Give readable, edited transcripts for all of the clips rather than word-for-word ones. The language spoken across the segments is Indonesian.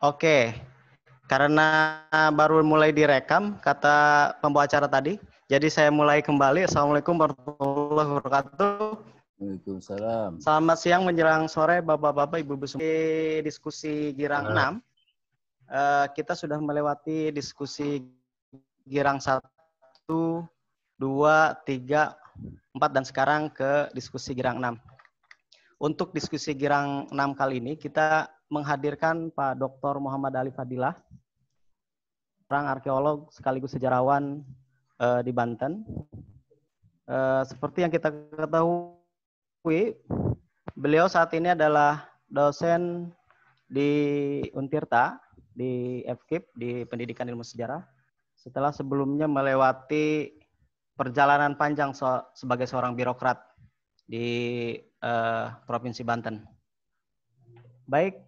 Oke, karena baru mulai direkam kata pembawa acara tadi, jadi saya mulai kembali. Assalamualaikum warahmatullahi wabarakatuh. Waalaikumsalam. Selamat siang menjelang sore Bapak-bapak, Ibu-ibu semua. Di diskusi Girang 6, kita sudah melewati diskusi Girang 1, 2, 3, 4, dan sekarang ke diskusi Girang 6. Untuk diskusi Girang 6 kali ini, kita menghadirkan Pak Dr. Muhammad Ali Fadilah, seorang arkeolog sekaligus sejarawan di Banten. Seperti yang kita ketahui, beliau saat ini adalah dosen di Untirta, di FKIP, di Pendidikan Ilmu Sejarah. Setelah sebelumnya melewati perjalanan panjang sebagai seorang birokrat di Provinsi Banten. Baik,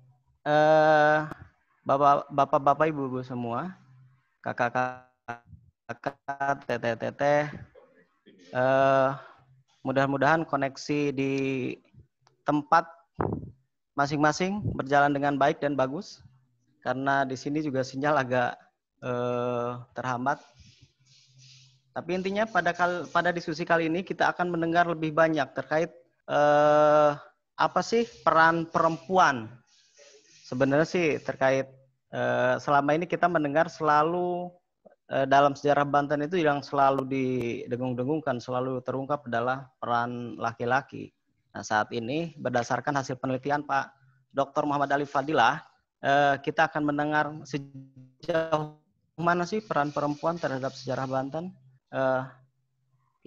bapak-bapak, ibu-ibu semua, kakak-kakak, teteh-teteh, mudah-mudahan koneksi di tempat masing-masing berjalan dengan baik dan bagus, karena di sini juga sinyal agak terhambat. Tapi intinya pada diskusi kali ini kita akan mendengar lebih banyak terkait apa sih peran perempuan. Sebenarnya sih terkait selama ini kita mendengar selalu dalam sejarah Banten itu yang selalu didengung-dengungkan, selalu terungkap adalah peran laki-laki. Nah, saat ini berdasarkan hasil penelitian Pak Dr. Muhammad Ali Fadilah, kita akan mendengar sejauh mana sih peran perempuan terhadap sejarah Banten.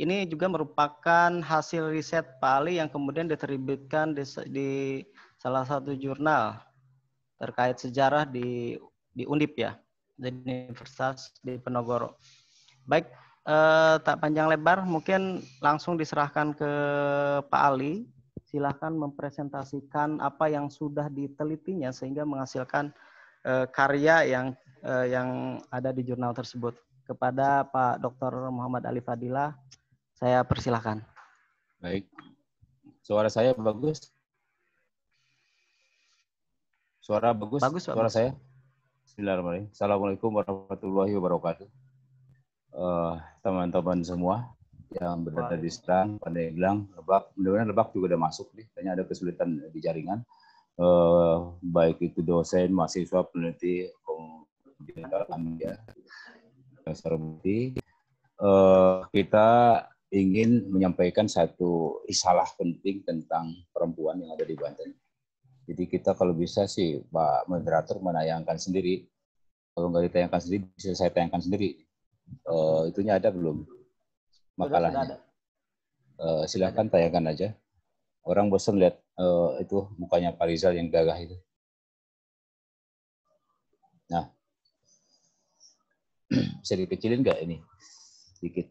Ini juga merupakan hasil riset Pak Ali yang kemudian diterbitkan di salah satu jurnal terkait sejarah di Undip ya, di Universitas di Penogoro. Baik, tak panjang lebar, mungkin langsung diserahkan ke Pak Ali. Silahkan mempresentasikan apa yang sudah ditelitinya sehingga menghasilkan karya yang ada di jurnal tersebut. Kepada Pak Dr. Muhammad Ali Fadilah, saya persilahkan. Baik, suara saya bagus? Suara bagus? Bagus, suara bagus. saya? Bismillahirrahmanirrahim. Assalamualaikum warahmatullahi wabarakatuh. Teman-teman semua yang berada di Serang, Pandeglang, Lebak, mudah-mudahan Lebak juga udah masuk nih. Kayaknya ada kesulitan di jaringan. Baik itu dosen, mahasiswa, peneliti, kemudian kita ingin menyampaikan satu risalah penting tentang perempuan yang ada di Banten. Jadi kita kalau bisa sih Pak Moderator menayangkan sendiri. Kalau nggak ditayangkan sendiri, bisa saya tayangkan sendiri. Itunya ada belum? Makalahnya. Silakan tayangkan aja. Orang bosan lihat itu mukanya Pak Rizal yang gagah itu. Nah, bisa dikecilin nggak ini? Sedikit.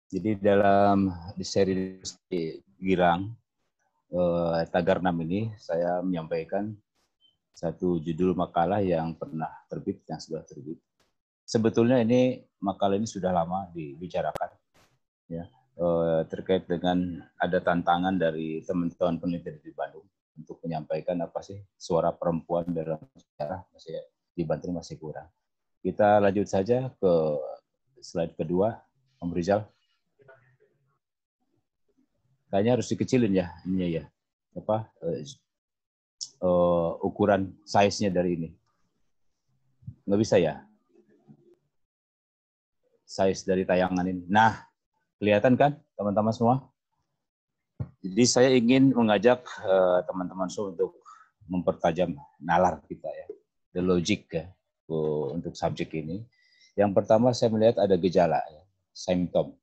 Jadi dalam seri Girang Tagar 6 ini saya menyampaikan satu judul makalah yang pernah terbit, yang sudah terbit. Sebetulnya ini makalah ini sudah lama dibicarakan, ya, terkait dengan ada tantangan dari teman-teman peneliti di Bandung untuk menyampaikan apa sih suara perempuan dalam sejarah masih di Banten masih kurang. Kita lanjut saja ke slide kedua, Om Rizal. Kayaknya harus dikecilin ya, ininya ya, apa ukuran size-nya dari ini. Nggak bisa ya? Size dari tayangan ini. Nah, kelihatan kan teman-teman semua? Jadi saya ingin mengajak teman-teman semua untuk mempertajam nalar kita ya, the logic ya, untuk subjek ini. Yang pertama saya melihat ada gejala, ya, symptom.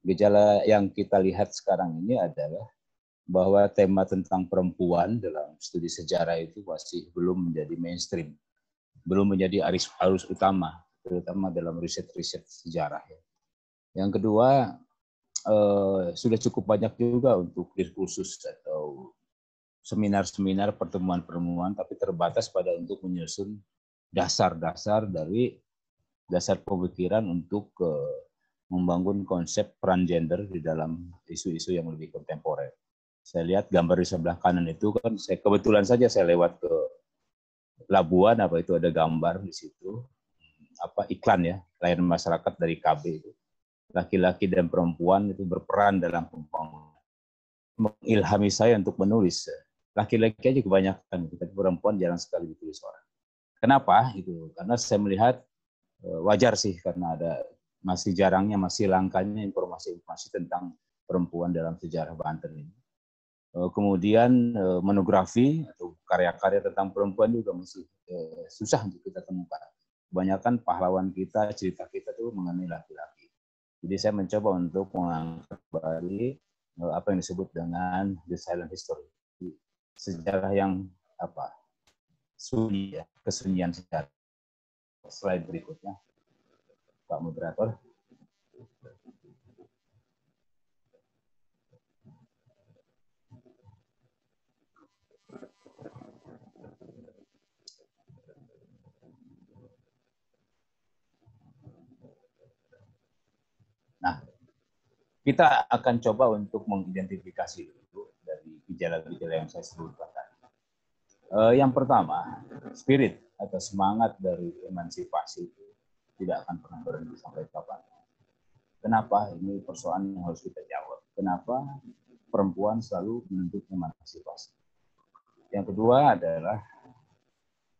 Gejala yang kita lihat sekarang ini adalah bahwa tema tentang perempuan dalam studi sejarah itu masih belum menjadi mainstream, belum menjadi arus utama, terutama dalam riset-riset sejarah. Yang kedua, sudah cukup banyak juga untuk diskursus atau seminar-seminar, pertemuan-pertemuan, tapi terbatas pada untuk menyusun dasar-dasar dari dasar pemikiran untuk membangun konsep peran gender di dalam isu-isu yang lebih kontemporer. Saya lihat gambar di sebelah kanan itu kan, saya kebetulan saja saya lewat ke Labuan apa itu ada gambar di situ, apa iklan ya, layanan masyarakat dari KB itu. Laki-laki dan perempuan itu berperan dalam pembangunan. Mengilhami saya untuk menulis. Laki-laki aja kebanyakan, tapi perempuan jarang sekali ditulis orang. Kenapa? Itu karena saya melihat wajar sih, karena ada masih jarangnya, masih langkanya informasi-informasi tentang perempuan dalam sejarah Banten ini. Kemudian monografi atau karya-karya tentang perempuan juga masih susah untuk kita temukan. Kebanyakan pahlawan kita, cerita kita tuh mengenai laki-laki. Jadi saya mencoba untuk mengangkat kembali apa yang disebut dengan the silent history, sejarah yang sunyi, ya, kesunyian sejarah. Slide berikutnya, Pak Moderator. Nah, kita akan coba untuk mengidentifikasi dulu dari gejala-gejala yang saya sebutkan tadi. Yang pertama, spirit atau semangat dari emansipasi itu tidak akan pernah berhenti sampai kapan. Kenapa? Ini persoalan yang harus kita jawab. Kenapa perempuan selalu menuntut emansipasi? Yang kedua adalah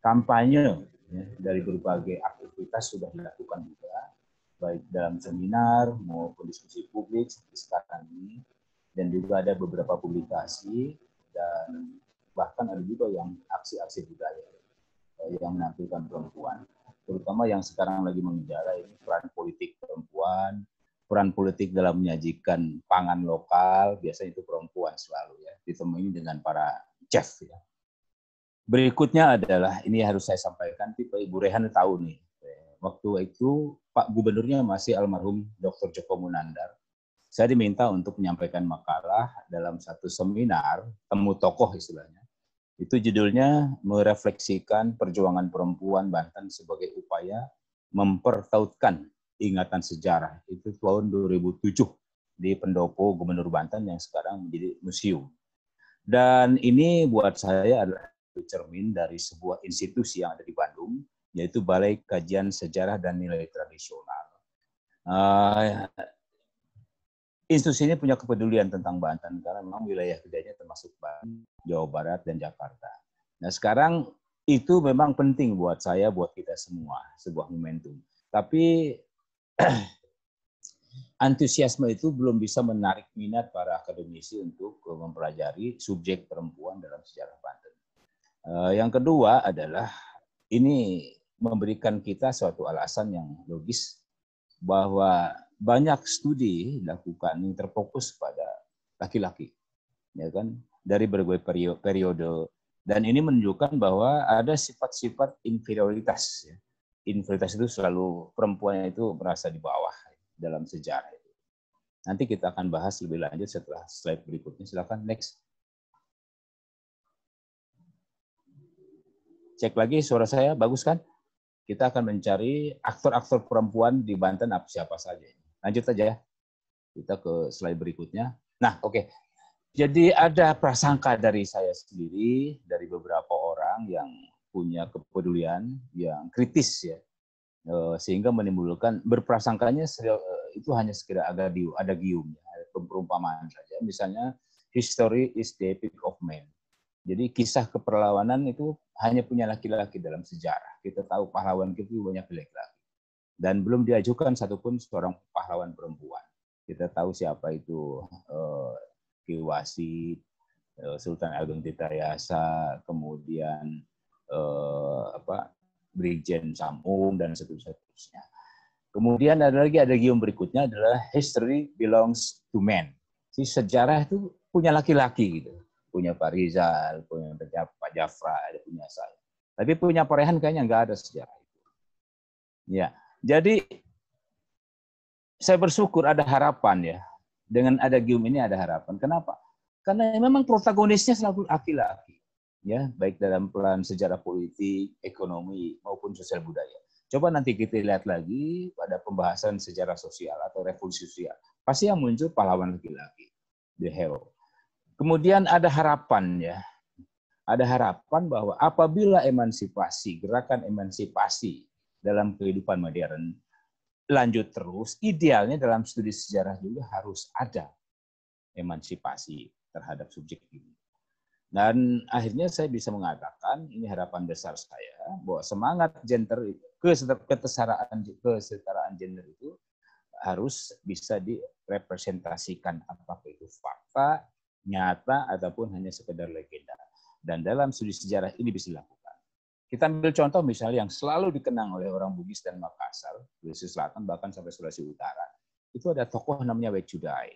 kampanye ya, dari berbagai aktivitas sudah dilakukan juga, baik dalam seminar maupun diskusi publik seperti sekarang ini, dan juga ada beberapa publikasi, dan bahkan ada juga yang aksi-aksi budaya yang menampilkan perempuan, terutama yang sekarang lagi mengejar ini peran politik perempuan, peran politik dalam menyajikan pangan lokal, biasanya itu perempuan selalu ya, ditemui dengan para chef ya. Berikutnya adalah, ini harus saya sampaikan, Pak Ibu Rehan tahu nih, waktu itu Pak Gubernurnya masih almarhum Dr. Joko Munandar. Saya diminta untuk menyampaikan makalah dalam satu seminar, temu tokoh istilahnya. Itu judulnya merefleksikan perjuangan perempuan Banten sebagai upaya mempertautkan ingatan sejarah. Itu tahun 2007 di Pendopo Gubernur Banten yang sekarang menjadi museum. Dan ini buat saya adalah cermin dari sebuah institusi yang ada di Bandung, yaitu Balai Kajian Sejarah dan Nilai Tradisional. Institusi ini punya kepedulian tentang Banten karena memang wilayah kerjanya termasuk Banten, Jawa Barat, dan Jakarta. Nah sekarang itu memang penting buat saya, buat kita semua, sebuah momentum. Tapi antusiasme itu belum bisa menarik minat para akademisi untuk mempelajari subjek perempuan dalam sejarah Banten. Yang kedua adalah ini memberikan kita suatu alasan yang logis bahwa banyak studi dilakukan yang terfokus pada laki-laki, ya kan, dari berbagai periode, dan ini menunjukkan bahwa ada sifat-sifat inferioritas. Ya. Inferioritas itu selalu perempuan itu merasa di bawah dalam sejarah itu. Nanti kita akan bahas lebih lanjut setelah slide berikutnya. Silakan next. Cek lagi suara saya, bagus kan? Kita akan mencari aktor-aktor perempuan di Banten siapa saja. Lanjut aja ya. Kita ke slide berikutnya. Nah, oke. Jadi ada prasangka dari saya sendiri, dari beberapa orang yang punya kepedulian, yang kritis ya, sehingga menimbulkan berprasangkanya itu hanya sekedar adagium, perumpamaan saja. Misalnya, history is the epic of men. Jadi kisah keperlawanan itu hanya punya laki-laki dalam sejarah. Kita tahu pahlawan kita banyak laki-laki. Dan belum diajukan satupun seorang pahlawan perempuan. Kita tahu siapa itu Ki Wasit, Sultan Ageng Tirtayasa, kemudian Brigjen Samung, dan seterusnya. Kemudian ada gium berikutnya adalah history belongs to men. Si sejarah itu punya laki-laki gitu. Punya Pak Rizal, punya Pak Jafra, punya saya. Tapi punya Pak Rehan kayaknya nggak ada sejarah itu. Ya, jadi saya bersyukur ada harapan ya. Dengan ada gium ini ada harapan. Kenapa? Karena memang protagonisnya selalu laki-laki. Ya, baik dalam peran sejarah politik, ekonomi, maupun sosial budaya. Coba nanti kita lihat lagi pada pembahasan sejarah sosial atau revolusi sosial. Pasti yang muncul pahlawan laki-laki, the hero. Kemudian ada harapan ya. ada harapan bahwa apabila emansipasi, gerakan emansipasi dalam kehidupan modern lanjut terus, idealnya dalam studi sejarah juga harus ada emansipasi terhadap subjek ini. Dan akhirnya saya bisa mengatakan, ini harapan besar saya, bahwa semangat gender, kesetaraan gender itu harus bisa direpresentasikan, apakah itu fakta, nyata, ataupun hanya sekedar legenda. Dan dalam studi sejarah ini bisa dilakukan. Kita ambil contoh misalnya yang selalu dikenang oleh orang Bugis dan Makassar, Sulawesi Selatan, bahkan sampai Sulawesi Utara. Itu ada tokoh namanya Wecudai.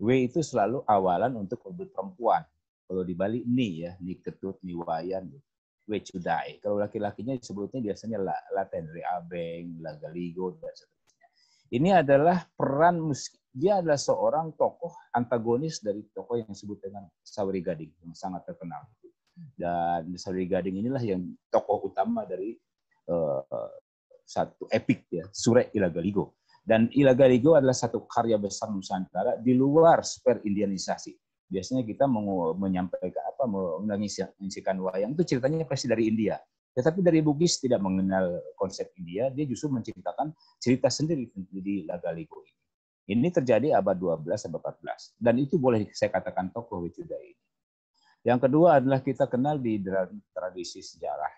W itu selalu awalan untuk menyebut perempuan. Kalau di Bali, Ni ya, Ni Ketut, Ni Wayan, Wecudai. Kalau laki-lakinya disebutnya biasanya Laten, Reabeng, Lagaligo, dan seterusnya. Ini adalah peran, dia adalah seorang tokoh antagonis dari tokoh yang disebut dengan Saweri Gading, yang sangat terkenal. Dan Saweri Gading inilah yang tokoh utama dari satu epik ya, Surek Ilagaligo. Dan Ilagaligo adalah satu karya besar Nusantara di luar sfer Indianisasi. Biasanya kita menyampaikan mengisikan wayang itu ceritanya pasti dari India. Tetapi dari Bugis tidak mengenal konsep India, dia justru menceritakan cerita sendiri di Ilagaligo ini. Ini terjadi abad 12 abad 14 dan itu boleh saya katakan tokoh Wecudai ini. Yang kedua adalah kita kenal di dalam tradisi sejarah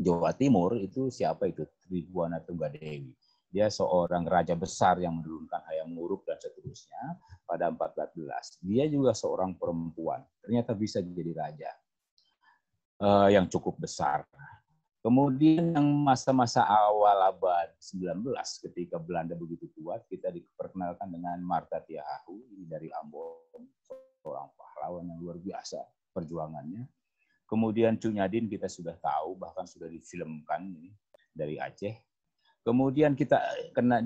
Jawa Timur itu siapa itu? Tribuana Tunggadewi. Dia seorang raja besar yang menurunkan Hayam Wuruk dan seterusnya pada 1412. Dia juga seorang perempuan. Ternyata bisa jadi raja yang cukup besar. Kemudian yang masa-masa awal abad 19 ketika Belanda begitu kuat, kita diperkenalkan dengan Martha Tiahahu dari Ambon, seorang pahlawan yang luar biasa perjuangannya. Kemudian Cunyadin kita sudah tahu, bahkan sudah difilmkan ini, dari Aceh. Kemudian kita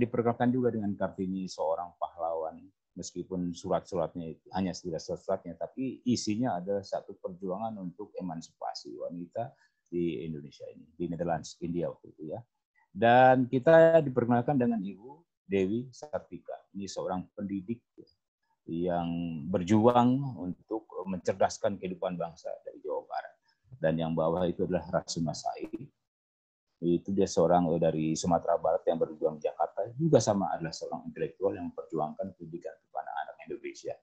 diperkenalkan juga dengan Kartini, seorang pahlawan, meskipun surat-suratnya hanya surat-suratnya, tapi isinya adalah satu perjuangan untuk emansipasi wanita di Indonesia ini, di Netherlands, India waktu itu ya. Dan kita diperkenalkan dengan Ibu Dewi Sartika. Ini seorang pendidik yang berjuang untuk mencerdaskan kehidupan bangsa dari Jawa Barat. Dan yang bawah itu adalah Rasuna Said. Itu dia seorang dari Sumatera Barat yang berjuang di Jakarta. Juga sama adalah seorang intelektual yang memperjuangkan pendidikan kepada anak Indonesia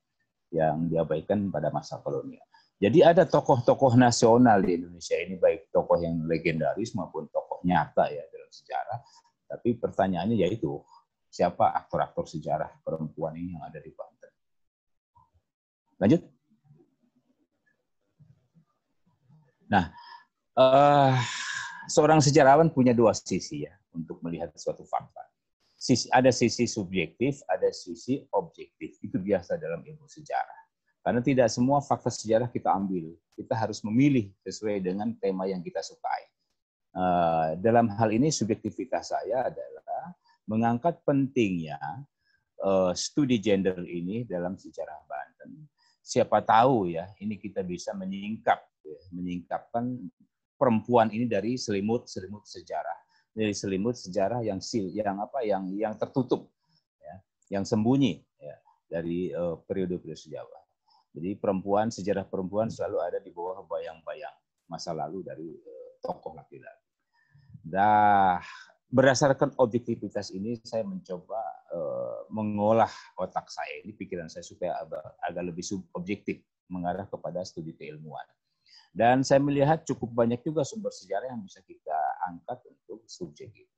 yang diabaikan pada masa kolonial. Jadi ada tokoh-tokoh nasional di Indonesia ini, baik tokoh yang legendaris maupun tokoh nyata ya dalam sejarah. Tapi pertanyaannya yaitu, siapa aktor-aktor sejarah perempuan ini yang ada di Banten? Lanjut. Nah, seorang sejarawan punya dua sisi ya untuk melihat suatu fakta. Ada sisi subjektif, ada sisi objektif. Itu biasa dalam ilmu sejarah. Karena tidak semua fakta sejarah kita ambil. Kita harus memilih sesuai dengan tema yang kita sukai. Dalam hal ini subjektivitas saya adalah mengangkat pentingnya studi gender ini dalam sejarah Banten. Siapa tahu ya, ini kita bisa menyingkapkan perempuan ini dari selimut sejarah, dari selimut sejarah yang tertutup, ya, yang sembunyi ya, dari periode-periode sejarah. Jadi sejarah perempuan selalu ada di bawah bayang-bayang masa lalu dari tokoh laki-laki. Berdasarkan objektivitas ini, saya mencoba mengolah otak saya, ini pikiran saya supaya agak lebih subjektif, mengarah kepada studi keilmuan. Dan saya melihat cukup banyak juga sumber sejarah yang bisa kita angkat untuk subjek itu.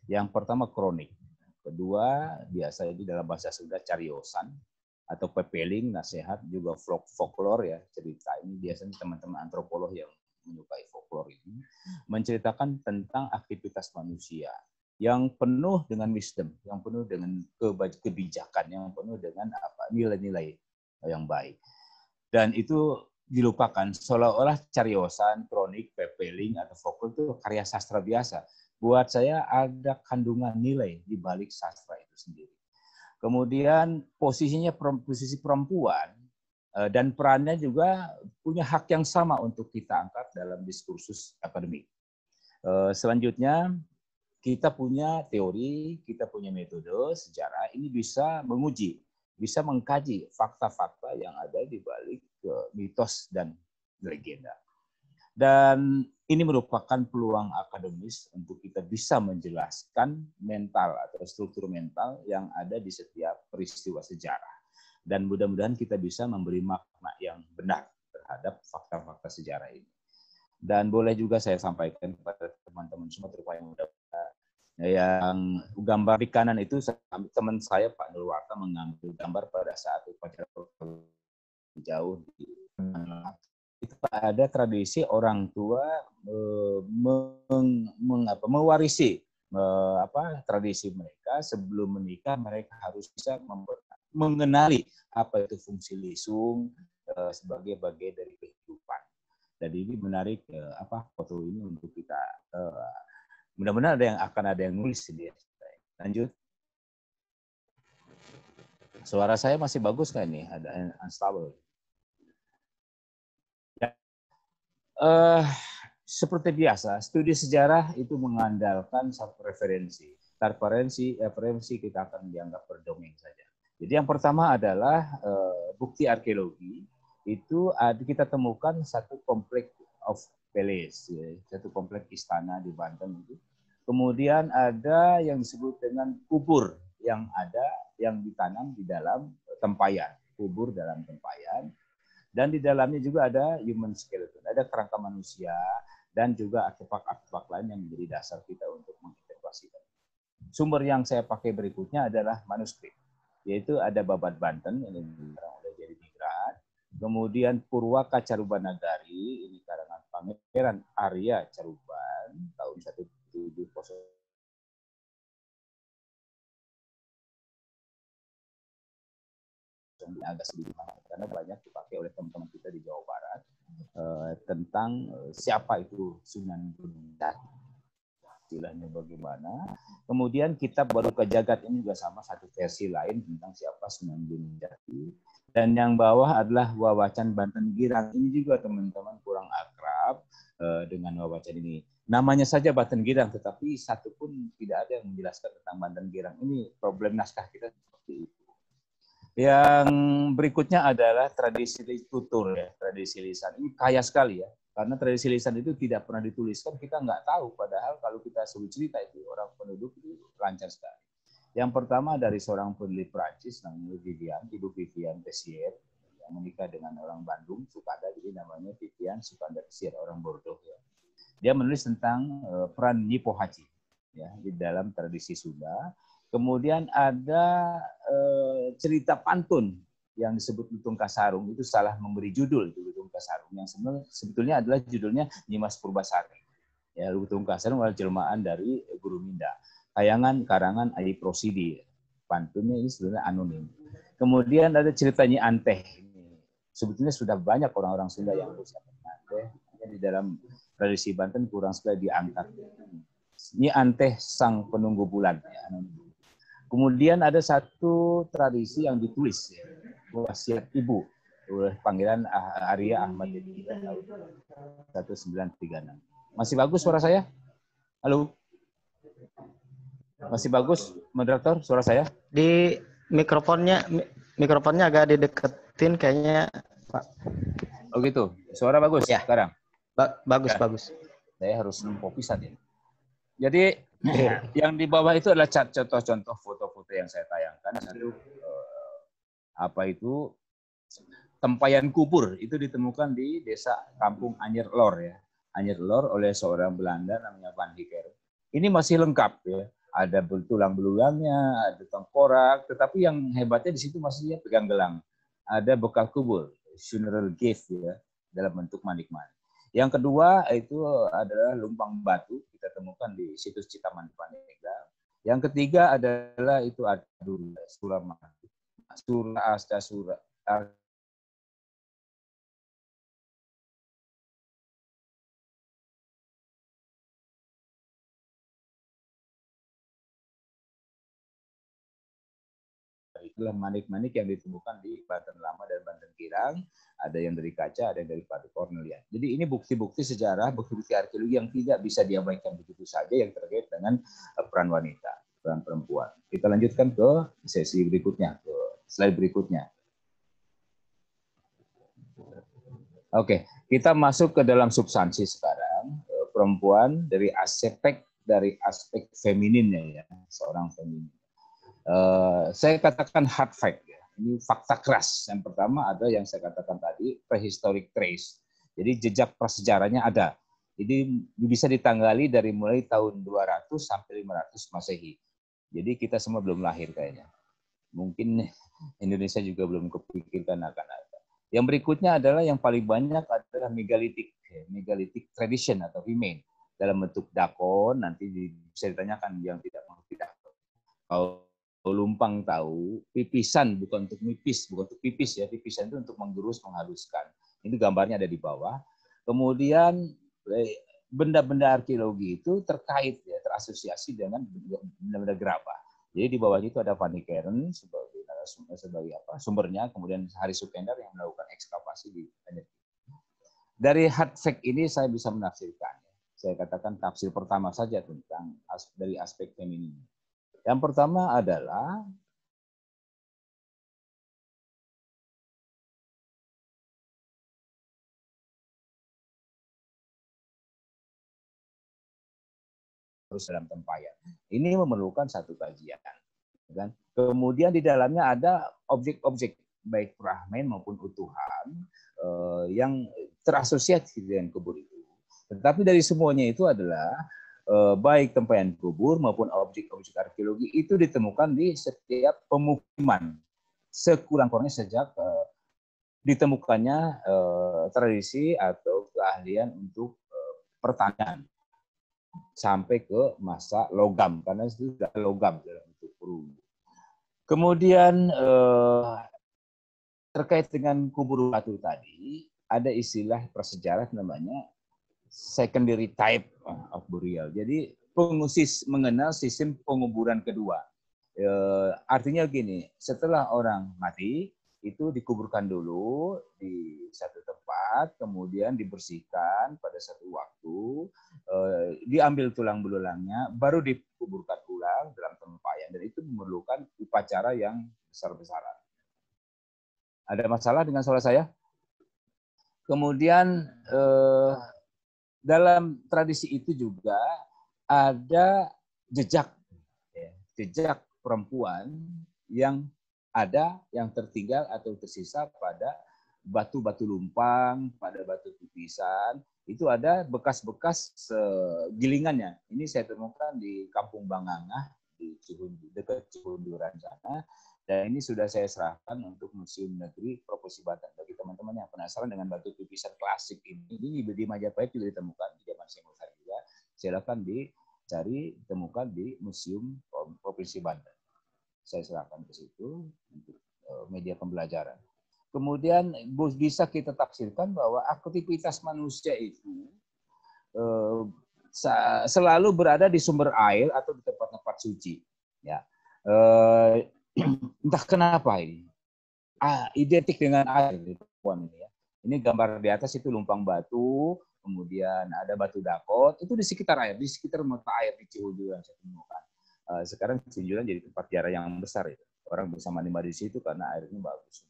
Yang pertama kronik, kedua biasanya di dalam bahasa Sunda cariosan atau pepeling, nasihat, juga folklore ya, cerita. Ini biasanya teman-teman antropolog yang menyukai folklore ini menceritakan tentang aktivitas manusia yang penuh dengan wisdom, yang penuh dengan kebijakan, yang penuh dengan nilai-nilai yang baik. Dan itu dilupakan, seolah-olah cariosan, kronik, pepeling atau folklore itu karya sastra biasa. Buat saya ada kandungan nilai di balik sastra itu sendiri. Kemudian posisi perempuan dan perannya juga punya hak yang sama untuk kita angkat dalam diskursus akademik. Selanjutnya, kita punya teori, kita punya metode sejarah, ini bisa menguji, bisa mengkaji fakta-fakta yang ada di balik mitos dan legenda. Dan ini merupakan peluang akademis untuk kita bisa menjelaskan mental atau struktur mental yang ada di setiap peristiwa sejarah. Dan mudah-mudahan kita bisa memberi makna yang benar terhadap fakta-fakta sejarah ini. Dan boleh juga saya sampaikan kepada teman-teman semua, terutama yang muda, yang gambar di kanan itu teman saya Pak Nurwarta mengambil gambar pada saat upacara jauh di itu ada tradisi orang tua mewarisi tradisi mereka sebelum menikah. Mereka harus bisa mengenali apa itu fungsi lisung sebagai bagian dari kehidupan. Jadi ini menarik foto ini untuk kita. Mudah-mudahan ada yang nulis ini. Lanjut. Suara saya masih bagus nggak ini? Ada unstable. Seperti biasa, studi sejarah itu mengandalkan satu referensi. Tanpa referensi kita akan dianggap berdongeng saja. Jadi yang pertama adalah bukti arkeologi. Itu kita temukan satu kompleks of palace, satu kompleks istana di Banten itu. Kemudian ada yang disebut dengan kubur yang ada yang ditanam di dalam tempayan, kubur dalam tempayan. Dan di dalamnya juga ada human skeleton, ada kerangka manusia, dan juga artefak-artefak lain yang menjadi dasar kita untuk menginterpretasikan. Sumber yang saya pakai berikutnya adalah manuskrip, yaitu ada Babat Banten, ini udah jadi Ningrat, kemudian Purwaka Carubanagari, ini karangan Pangeran Arya Caruban, tahun 1700. Agak sedikit karena banyak dipakai oleh teman-teman kita di Jawa Barat tentang siapa itu Sunan Gunung Jati, istilahnya bagaimana. Kemudian kitab Baru ke Jagat ini juga sama, satu versi lain tentang siapa Sunan Gunung Jati. Dan yang bawah adalah Wawacan Banten Girang. Ini juga teman-teman kurang akrab dengan Wawacan ini. Namanya saja Banten Girang, tetapi satu pun tidak ada yang menjelaskan tentang Banten Girang. Ini problem naskah kita seperti itu. Yang berikutnya adalah tradisi tutur, ya, tradisi lisan. Ini kaya sekali ya, karena tradisi lisan itu tidak pernah dituliskan, kita nggak tahu. Padahal kalau kita suruh cerita itu orang penduduk itu lancar sekali. Yang pertama dari seorang penulis Prancis namanya Ibu Vivian Tessier, yang menikah dengan orang Bandung, Sukada, jadi namanya Vivian Sukada Tessier, orang Bordeaux. Ya. Dia menulis tentang peran Nyi Pohaci ya, di dalam tradisi Sunda. Kemudian ada cerita pantun yang disebut Lutung Kasarung, itu salah memberi judul itu Lutung Kasarung, yang sebetulnya adalah judulnya Nyimas Purbasari. Ya, Lutung Kasarung adalah jelmaan dari Guru Minda. Karangan Ayi Prosidi. Pantunnya ini sebenarnya anonim. Kemudian ada cerita Nyi Anteh. Sebetulnya sudah banyak orang-orang Sunda yang berusaha Anteh. Di dalam tradisi Banten kurang sekali diangkat. Nyi Anteh sang penunggu bulan. Ya, anonim. Kemudian ada satu tradisi yang ditulis, ya, wasiat ibu oleh Pangeran Arya Ahmad tahun 1936. Masih bagus suara saya? Halo? Masih bagus, moderator, suara saya? Di mikrofonnya agak dideketin kayaknya, Pak. Oh gitu, suara bagus ya sekarang? Bagus, ya. Bagus. Saya harus nempopisan ya. Jadi yang di bawah itu adalah contoh-contoh foto-foto yang saya tayangkan. Satu tempayan kubur itu ditemukan di desa kampung Anyer Lor ya. Anyer Lor oleh seorang Belanda namanya Van Hicker. Ini masih lengkap ya. Ada tulang belulangnya, ada tengkorak, tetapi yang hebatnya di situ masih pegang gelang. Ada bekal kubur, funeral gift ya, dalam bentuk manik-manik. Yang kedua itu adalah lumpang batu, kita temukan di situs Citaman Panega. Yang ketiga adalah itu ada Sura Asta Sura. Itulah manik-manik yang ditemukan di Banten Lama dan Banten Girang. Ada yang dari kaca, ada yang dari batu Cornelia. Jadi ini bukti-bukti sejarah, bukti-bukti arkeologi yang tidak bisa diabaikan begitu saja yang terkait dengan peran wanita, peran perempuan. Kita lanjutkan ke sesi berikutnya, ke slide berikutnya. Oke, kita masuk ke dalam substansi sekarang. Perempuan dari aspek femininnya ya, seorang feminin. Saya katakan hard fact ya. Ini fakta keras. Yang pertama ada yang saya katakan tadi prehistoric trace. Jadi jejak prasejarahnya ada. Jadi bisa ditanggali dari mulai tahun 200 sampai 500 Masehi. Jadi kita semua belum lahir kayaknya. Mungkin Indonesia juga belum kepikirkan akan ada. Yang berikutnya adalah yang paling banyak adalah megalitik tradition atau remain dalam bentuk dakon. Nanti bisa ditanyakan yang tidak mengerti dakon. Kalau lumpang tahu, pipisan bukan untuk mipis, bukan untuk pipis ya, pipisan itu untuk menggerus, menghaluskan. Ini gambarnya ada di bawah. Kemudian benda-benda arkeologi itu terkait ya, terasosiasi dengan benda-benda gerabah. Jadi di bawahnya itu ada Fanny Karen sebagai sumbernya, kemudian Hari Sukendar yang melakukan ekskavasi di Banjar. Dari hard fact ini saya bisa menafsirkan. Saya katakan tafsir pertama saja tentang dari aspek feminin. Yang pertama adalah harus dalam tempayan. Ini memerlukan satu kajian. Kan? Kemudian di dalamnya ada objek-objek baik fragmen maupun utuhan yang terasosiasi dengan kubur itu. Tetapi dari semuanya itu adalah baik tempayan kubur maupun objek-objek arkeologi itu ditemukan di setiap pemukiman. Sekurang-kurangnya sejak ditemukannya tradisi atau keahlian untuk pertanian sampai ke masa logam, karena itu sudah logam dalam bentuk perunggu. Kemudian terkait dengan kubur batu tadi, ada istilah prasejarah namanya secondary type of burial. Jadi mengenal sistem penguburan kedua. Artinya gini, setelah orang mati, itu dikuburkan dulu di satu tempat, kemudian dibersihkan pada satu waktu, diambil tulang belulangnya, baru dikuburkan ulang dalam tempayan. Dan itu memerlukan upacara yang besar-besaran. Ada masalah dengan suara saya? Kemudian dalam tradisi itu juga ada jejak perempuan yang ada yang tertinggal atau tersisa pada batu-batu lumpang, pada batu pipisan, itu ada bekas-bekas gilingannya. Ini saya temukan di Kampung Bangangah, di dekat Cihunduran sana. Dan ini sudah saya serahkan untuk Museum Negeri Provinsi Banten. Bagi teman-teman yang penasaran dengan batu pipisan klasik ini di Majapahit juga ditemukan, di zaman Syekh Murtad juga. Silakan dicari, temukan di Museum Provinsi Banten. Saya serahkan ke situ untuk media pembelajaran. Kemudian bisa kita tafsirkan bahwa aktivitas manusia itu selalu berada di sumber air atau di tempat-tempat suci. Ya, entah kenapa ini identik dengan air di perempuan ini. Ya. Ini gambar di atas itu lumpang batu, kemudian ada batu dakot, itu di sekitar air, di sekitar mata air di Cihunduran saya temukan. Sekarang Cihunduran jadi tempat ziarah yang besar itu. Orang bisa mandi-mandi di situ karena airnya bagus.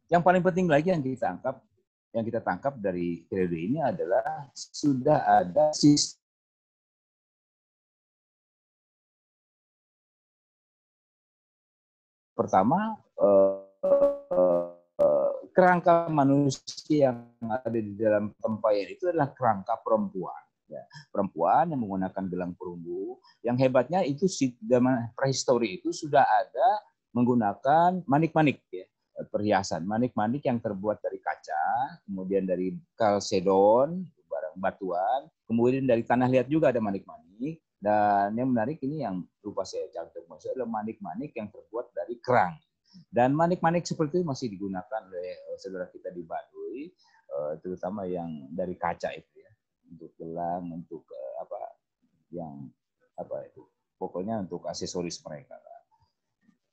Yang paling penting lagi yang kita tangkap dari periode ini adalah sudah ada sistem pertama kerangka manusia yang ada di dalam tempayan itu adalah kerangka perempuan. Ya, perempuan yang menggunakan gelang perunggu. Yang hebatnya itu zaman prehistori itu sudah ada menggunakan manik-manik, ya, perhiasan. Manik-manik yang terbuat dari kaca, kemudian dari kalsedon, barang batuan, kemudian dari tanah liat juga ada manik-manik. Dan yang menarik ini yang lupa saya cantum, maksudnya adalah manik-manik yang terbuat dari kerang. Dan manik-manik seperti itu masih digunakan oleh saudara kita di Baduy, terutama yang dari kaca itu ya, untuk gelang, untuk pokoknya untuk aksesoris mereka.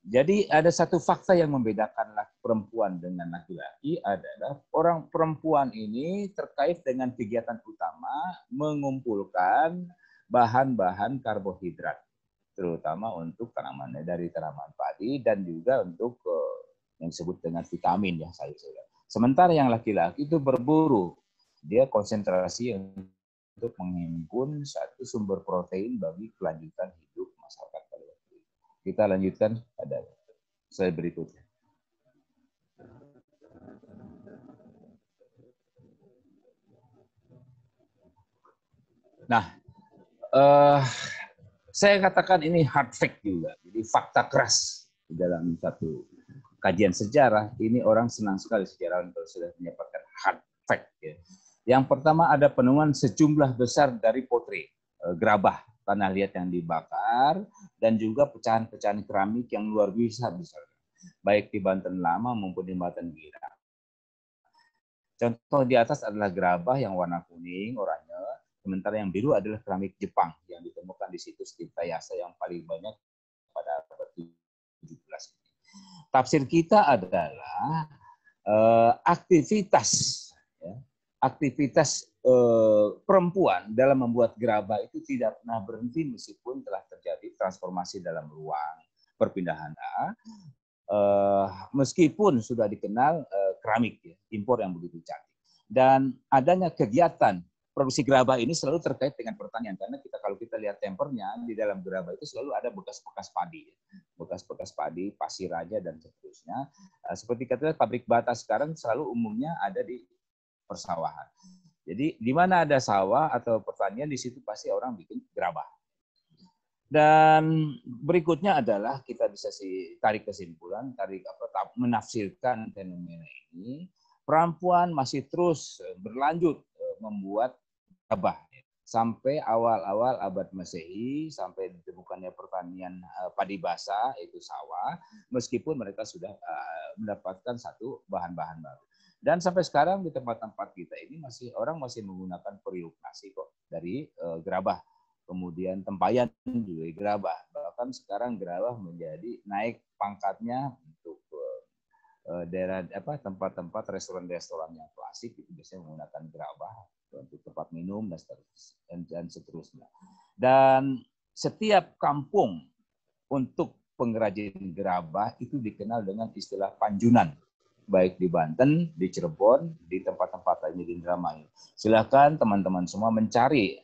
Jadi ada satu fakta yang membedakan perempuan dengan laki-laki adalah orang perempuan ini terkait dengan kegiatan utama mengumpulkan bahan-bahan karbohidrat, terutama untuk tanaman dari tanaman padi dan juga untuk yang disebut dengan vitamin ya sayur-sayuran. Sementara yang laki-laki itu berburu, dia konsentrasi untuk menghimpun satu sumber protein bagi kelanjutan hidup masyarakat. Kita lanjutkan pada slide berikutnya. Nah, saya katakan ini hard fact juga, jadi fakta keras di dalam satu kajian sejarah. Ini orang senang sekali sejarawan kalau sudah menyebutkan hard fact. Ya. Yang pertama ada penemuan sejumlah besar dari potri, gerabah, tanah liat yang dibakar, dan juga pecahan-pecahan keramik yang luar biasa besar, baik di Banten Lama maupun di Banten Girang. Contoh di atas adalah gerabah yang warna kuning, oranye, sementara yang biru adalah keramik Jepang yang ditemukan di situs Tirtayasa yang paling banyak pada abad 17. Tafsir kita adalah aktivitas perempuan dalam membuat gerabah itu tidak pernah berhenti meskipun telah terjadi transformasi dalam ruang perpindahan meskipun sudah dikenal keramik ya, impor yang begitu canggih. Dan adanya kegiatan produksi gerabah ini selalu terkait dengan pertanian, karena kalau kita lihat tempernya di dalam gerabah itu selalu ada bekas-bekas padi, bekas-bekas padi, pasir aja dan seterusnya. Seperti kata pabrik bata sekarang selalu umumnya ada di persawahan. Jadi di mana ada sawah atau pertanian, di situ pasti orang bikin gerabah. Dan berikutnya adalah kita bisa tarik kesimpulan, menafsirkan fenomena ini. Perempuan masih terus berlanjut membuat gerabah sampai awal-awal abad Masehi, sampai ditemukannya pertanian padi basah, itu sawah, meskipun mereka sudah mendapatkan satu bahan-bahan baru. Dan sampai sekarang di tempat-tempat kita ini orang masih menggunakan periuk nasi kok dari gerabah. Kemudian tempayan juga gerabah. Bahkan sekarang gerabah menjadi naik pangkatnya untuk daerah tempat-tempat restoran-restoran yang klasik itu biasanya menggunakan gerabah untuk tempat minum dan seterusnya. Dan setiap kampung untuk pengrajin gerabah itu dikenal dengan istilah panjunan, baik di Banten, di Cirebon, di tempat-tempat lainnya di Indramayu. Silakan teman-teman semua mencari,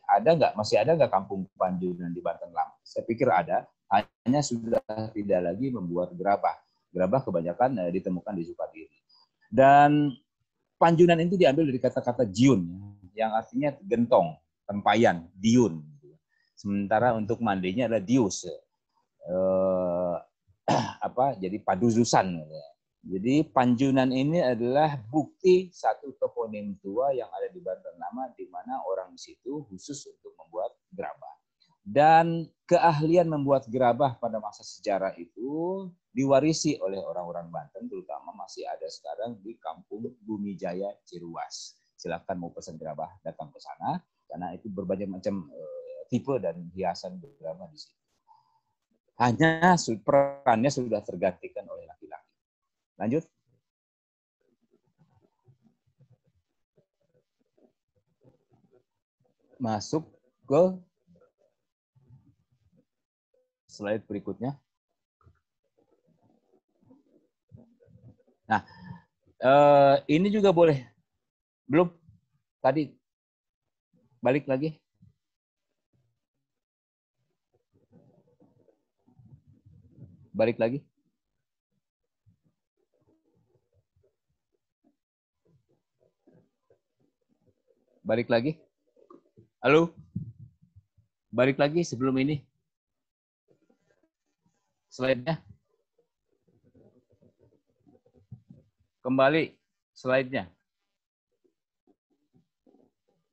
masih ada nggak kampung panjunan di Banten Lama? Saya pikir ada, hanya sudah tidak lagi membuat gerabah. Gerabah kebanyakan ditemukan di Sukadiri. Dan panjunan itu diambil dari kata-kata jiun, yang artinya gentong, tempayan, diun. Sementara untuk mandinya adalah dius. Jadi paduzusan. Jadi panjunan ini adalah bukti satu toponim tua yang ada di Banten Lama, di mana orang di situ khusus untuk membuat gerabah. Dan keahlian membuat gerabah pada masa sejarah itu diwarisi oleh orang-orang Banten, terutama masih ada sekarang di Kampung Bumi Jaya, Ciruas. Silakan mau pesan gerabah, datang ke sana, karena itu berbagai macam tipe dan hiasan gerabah di situ. Hanya perannya sudah tergantikan oleh laki-laki. Lanjut. Masuk ke slide berikutnya. Nah, ini juga boleh. Belum? Tadi. Balik lagi. Balik lagi. Balik lagi. Halo? Balik lagi sebelum ini. Slide-nya. Kembali slide-nya.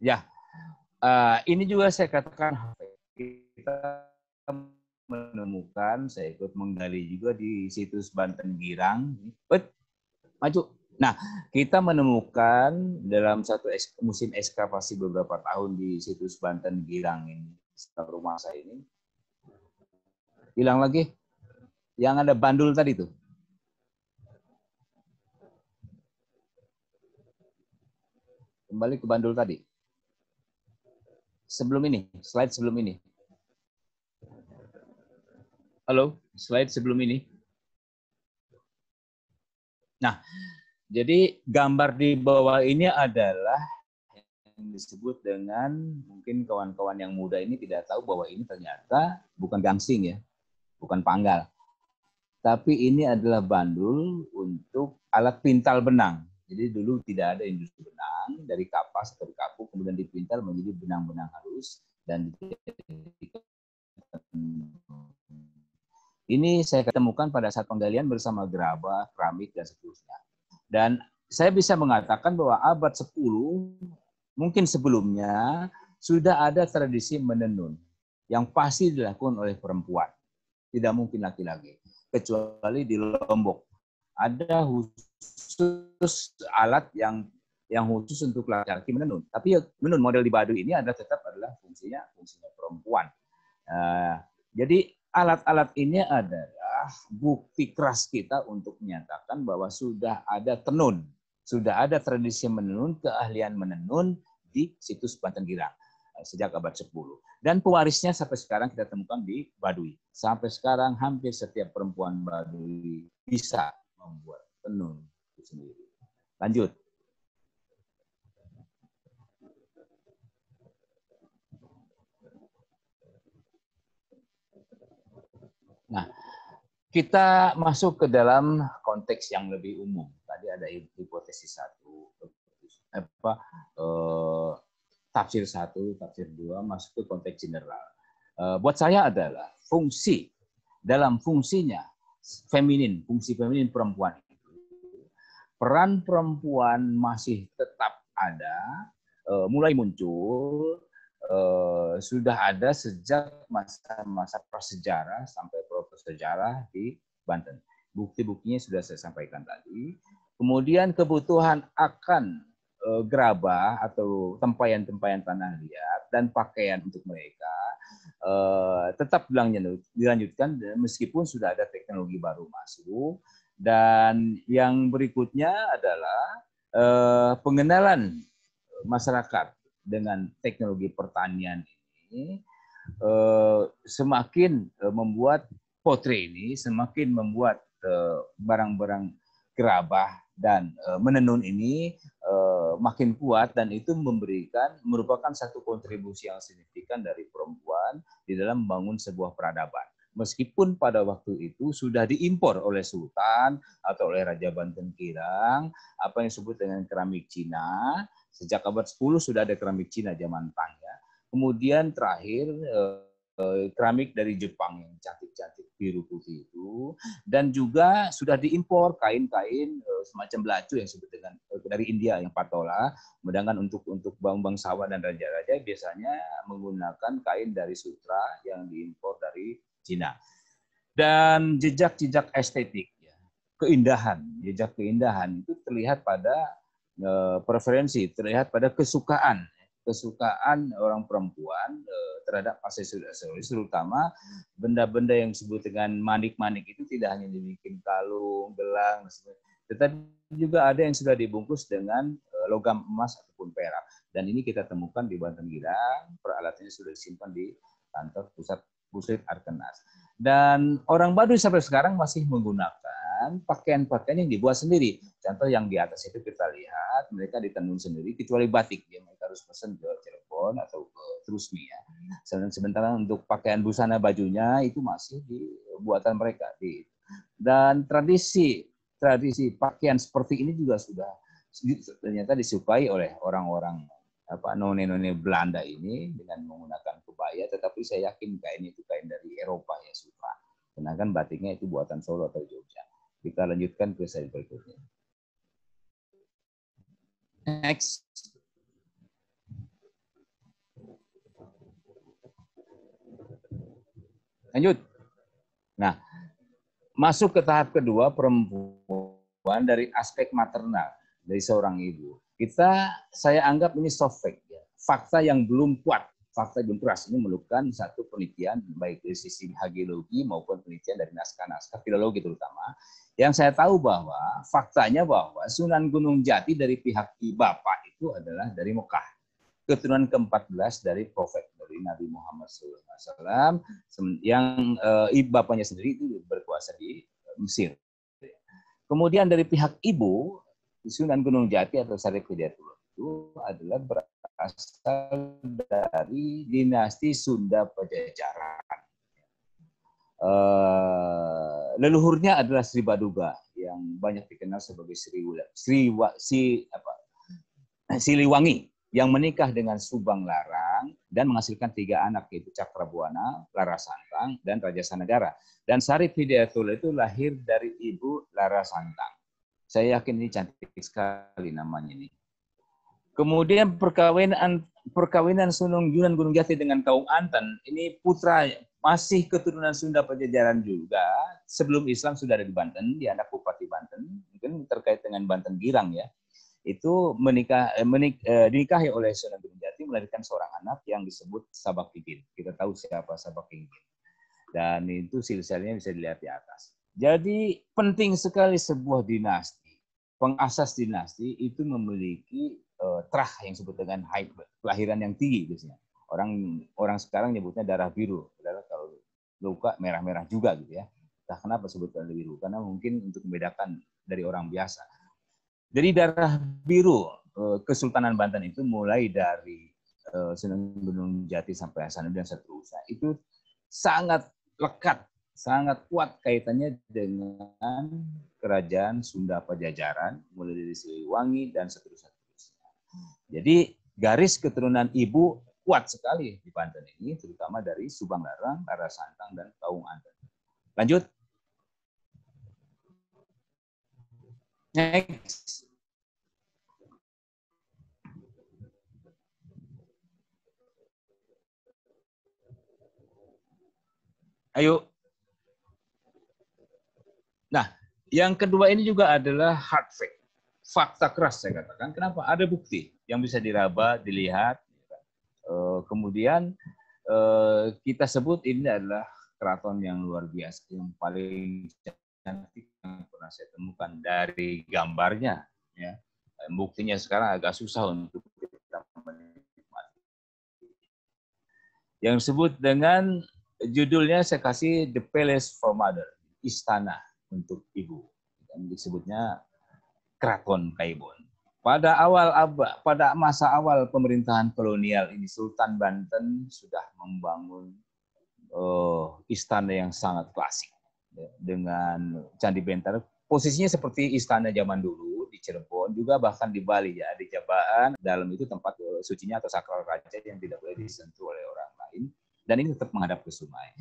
Ya. Ini juga saya katakan kita menemukan, saya ikut menggali juga di situs Banten Girang. Maju. Nah, kita menemukan dalam satu musim ekskavasi beberapa tahun di situs Banten Girang ini, rumah saya ini. Hilang lagi. Yang ada bandul tadi tuh. Kembali ke bandul tadi. Sebelum ini, slide sebelum ini. Halo, slide sebelum ini. Nah, jadi gambar di bawah ini adalah yang disebut dengan, mungkin kawan-kawan yang muda ini tidak tahu bahwa ini ternyata bukan gangsing ya, bukan panggal. Tapi ini adalah bandul untuk alat pintal benang. Jadi dulu tidak ada industri benang, dari kapas atau kapuk kemudian dipintal menjadi benang-benang halus dan dijadikan. Ini saya ketemukan pada saat penggalian bersama gerabah, keramik, dan seterusnya. Dan saya bisa mengatakan bahwa abad 10, mungkin sebelumnya, sudah ada tradisi menenun yang pasti dilakukan oleh perempuan. Tidak mungkin laki-laki. Kecuali di Lombok. Ada khusus alat yang khusus untuk laki-laki menenun. Tapi menenun model di Baduy ini tetap adalah fungsinya perempuan. Jadi alat-alat ini adalah bukti keras kita untuk menyatakan bahwa sudah ada tenun, sudah ada tradisi menenun, keahlian menenun di situs Banten Girang sejak abad 10. Dan pewarisnya sampai sekarang kita temukan di Baduy. Sampai sekarang hampir setiap perempuan Baduy bisa membuat tenun itu sendiri. Lanjut. Nah, kita masuk ke dalam konteks yang lebih umum. Tadi ada hipotesis 1, tafsir 1, tafsir 2, masuk ke konteks general. Buat saya adalah fungsi, dalam fungsinya feminin, fungsi feminin perempuan itu, peran perempuan masih tetap ada, mulai muncul, sudah ada sejak masa prasejarah sampai prasejarah di Banten. Bukti-buktinya sudah saya sampaikan tadi. Kemudian kebutuhan akan gerabah atau tempayan-tempayan tanah liat dan pakaian untuk mereka tetap dilanjutkan meskipun sudah ada teknologi baru masuk. Dan yang berikutnya adalah pengenalan masyarakat dengan teknologi pertanian ini semakin membuat potri ini, semakin membuat barang-barang gerabah dan menenun ini makin kuat, dan itu merupakan satu kontribusi yang signifikan dari perempuan di dalam membangun sebuah peradaban. Meskipun pada waktu itu sudah diimpor oleh Sultan atau oleh Raja Banten Girang, apa yang disebut dengan keramik Cina. Sejak abad 10 sudah ada keramik Cina zaman Tang ya. Kemudian terakhir keramik dari Jepang yang cantik-cantik biru putih itu, dan juga sudah diimpor kain-kain semacam belacu yang disebut dengan dari India yang patola. Sedangkan untuk bangsawan dan raja-raja biasanya menggunakan kain dari sutra yang diimpor dari Cina. Dan jejak-jejak estetik, jejak keindahan itu terlihat pada preferensi, terlihat pada kesukaan orang perempuan terhadap aksesoris, terutama benda-benda yang disebut dengan manik-manik itu tidak hanya dibikin kalung, gelang, tetapi juga ada yang sudah dibungkus dengan logam emas ataupun perak. Dan ini kita temukan di Banten Girang, peralatannya sudah disimpan di kantor pusat Arkenas. Dan orang Baduy sampai sekarang masih menggunakan pakaian-pakaian yang dibuat sendiri. Contoh yang di atas itu kita lihat, mereka ditenun sendiri, kecuali batik. Ya, mereka harus pesan ke Cirebon atau ke Trusmi. Ya. Sementara untuk pakaian busana bajunya itu masih dibuatan mereka. Dan tradisi pakaian seperti ini juga sudah ternyata disukai oleh orang-orang none-none Belanda ini dengan menggunakan kebaya, tetapi saya yakin kain itu kain dari Eropa ya, Sutra. Sedangkan batiknya itu buatan Solo atau Jogja. Kita lanjutkan ke slide berikutnya. Next. Lanjut. Nah, masuk ke tahap kedua, perempuan dari aspek maternal, dari seorang ibu. Saya anggap ini soft fact, ya. Fakta yang belum kuat, fakta yang belum keras. Ini memerlukan satu penelitian baik dari sisi hagiologi maupun penelitian dari naskah-naskah filologi terutama. Yang saya tahu bahwa faktanya bahwa Sunan Gunung Jati dari pihak bapak itu adalah dari Mekah. Keturunan ke-14 dari Prophet, dari Nabi Muhammad SAW, yang bapaknya sendiri itu berkuasa di Mesir. Kemudian dari pihak ibu, Sunan Gunung Jati atau Sarip Hidayatullah itu adalah berasal dari dinasti Sunda Pajajaran. Leluhurnya adalah Sri Baduga yang banyak dikenal sebagai Siliwangi yang menikah dengan Subang Larang dan menghasilkan 3 anak, yaitu Cakrabuana, Larasantang, dan Raja Sanagara. Dan Sarip Hidayatullah itu lahir dari ibu Larasantang. Saya yakin ini cantik sekali namanya ini. Kemudian perkawinan Sunan Gunung Jati dengan Kaum Anten, ini putra masih keturunan Sunda Pajajaran juga. Sebelum Islam sudah ada di Banten, dia anak Bupati Banten, mungkin terkait dengan Banten Girang ya. Itu dinikahi oleh Sunan Gunung Jati, melahirkan seorang anak yang disebut Sabakigin. Kita tahu siapa Sabakigin. Dan itu silsilahnya bisa dilihat di atas. Jadi penting sekali sebuah dinasti, pengasas dinasti itu memiliki terah yang disebut dengan haid, kelahiran yang tinggi biasanya. Orang sekarang nyebutnya darah biru, padahal kalau luka merah-merah juga gitu ya. Nah, kenapa sebut darah biru? Karena mungkin untuk membedakan dari orang biasa. Jadi darah biru Kesultanan Banten itu mulai dari Sunan Gunung Jati sampai Hasanuddin dan seterusnya itu sangat lekat, sangat kuat kaitannya dengan kerajaan Sunda Pajajaran, mulai dari Siliwangi dan seterusnya. Jadi garis keturunan ibu kuat sekali di Banten ini, terutama dari Subang Larang, Larasantang, dan Kaum Anten. Lanjut. Next. Ayo. Nah, yang kedua ini juga adalah hard fact. Fakta keras saya katakan. Kenapa? Ada bukti yang bisa diraba, dilihat. Kemudian kita sebut ini adalah keraton yang luar biasa, yang paling cantik yang pernah saya temukan dari gambarnya. Ya. Buktinya sekarang agak susah untuk kita menikmati. Yang disebut dengan judulnya saya kasih The Palace for Mother, istana untuk ibu. Dan disebutnya Keraton Kaibon. Pada masa awal pemerintahan kolonial ini, Sultan Banten sudah membangun istana yang sangat klasik dengan Candi Bentar. Posisinya seperti istana zaman dulu di Cirebon, juga bahkan di Bali ya, di Jabaan. Dalam itu tempat sucinya atau sakral raja yang tidak boleh disentuh oleh orang lain. Dan ini tetap menghadap ke sungai.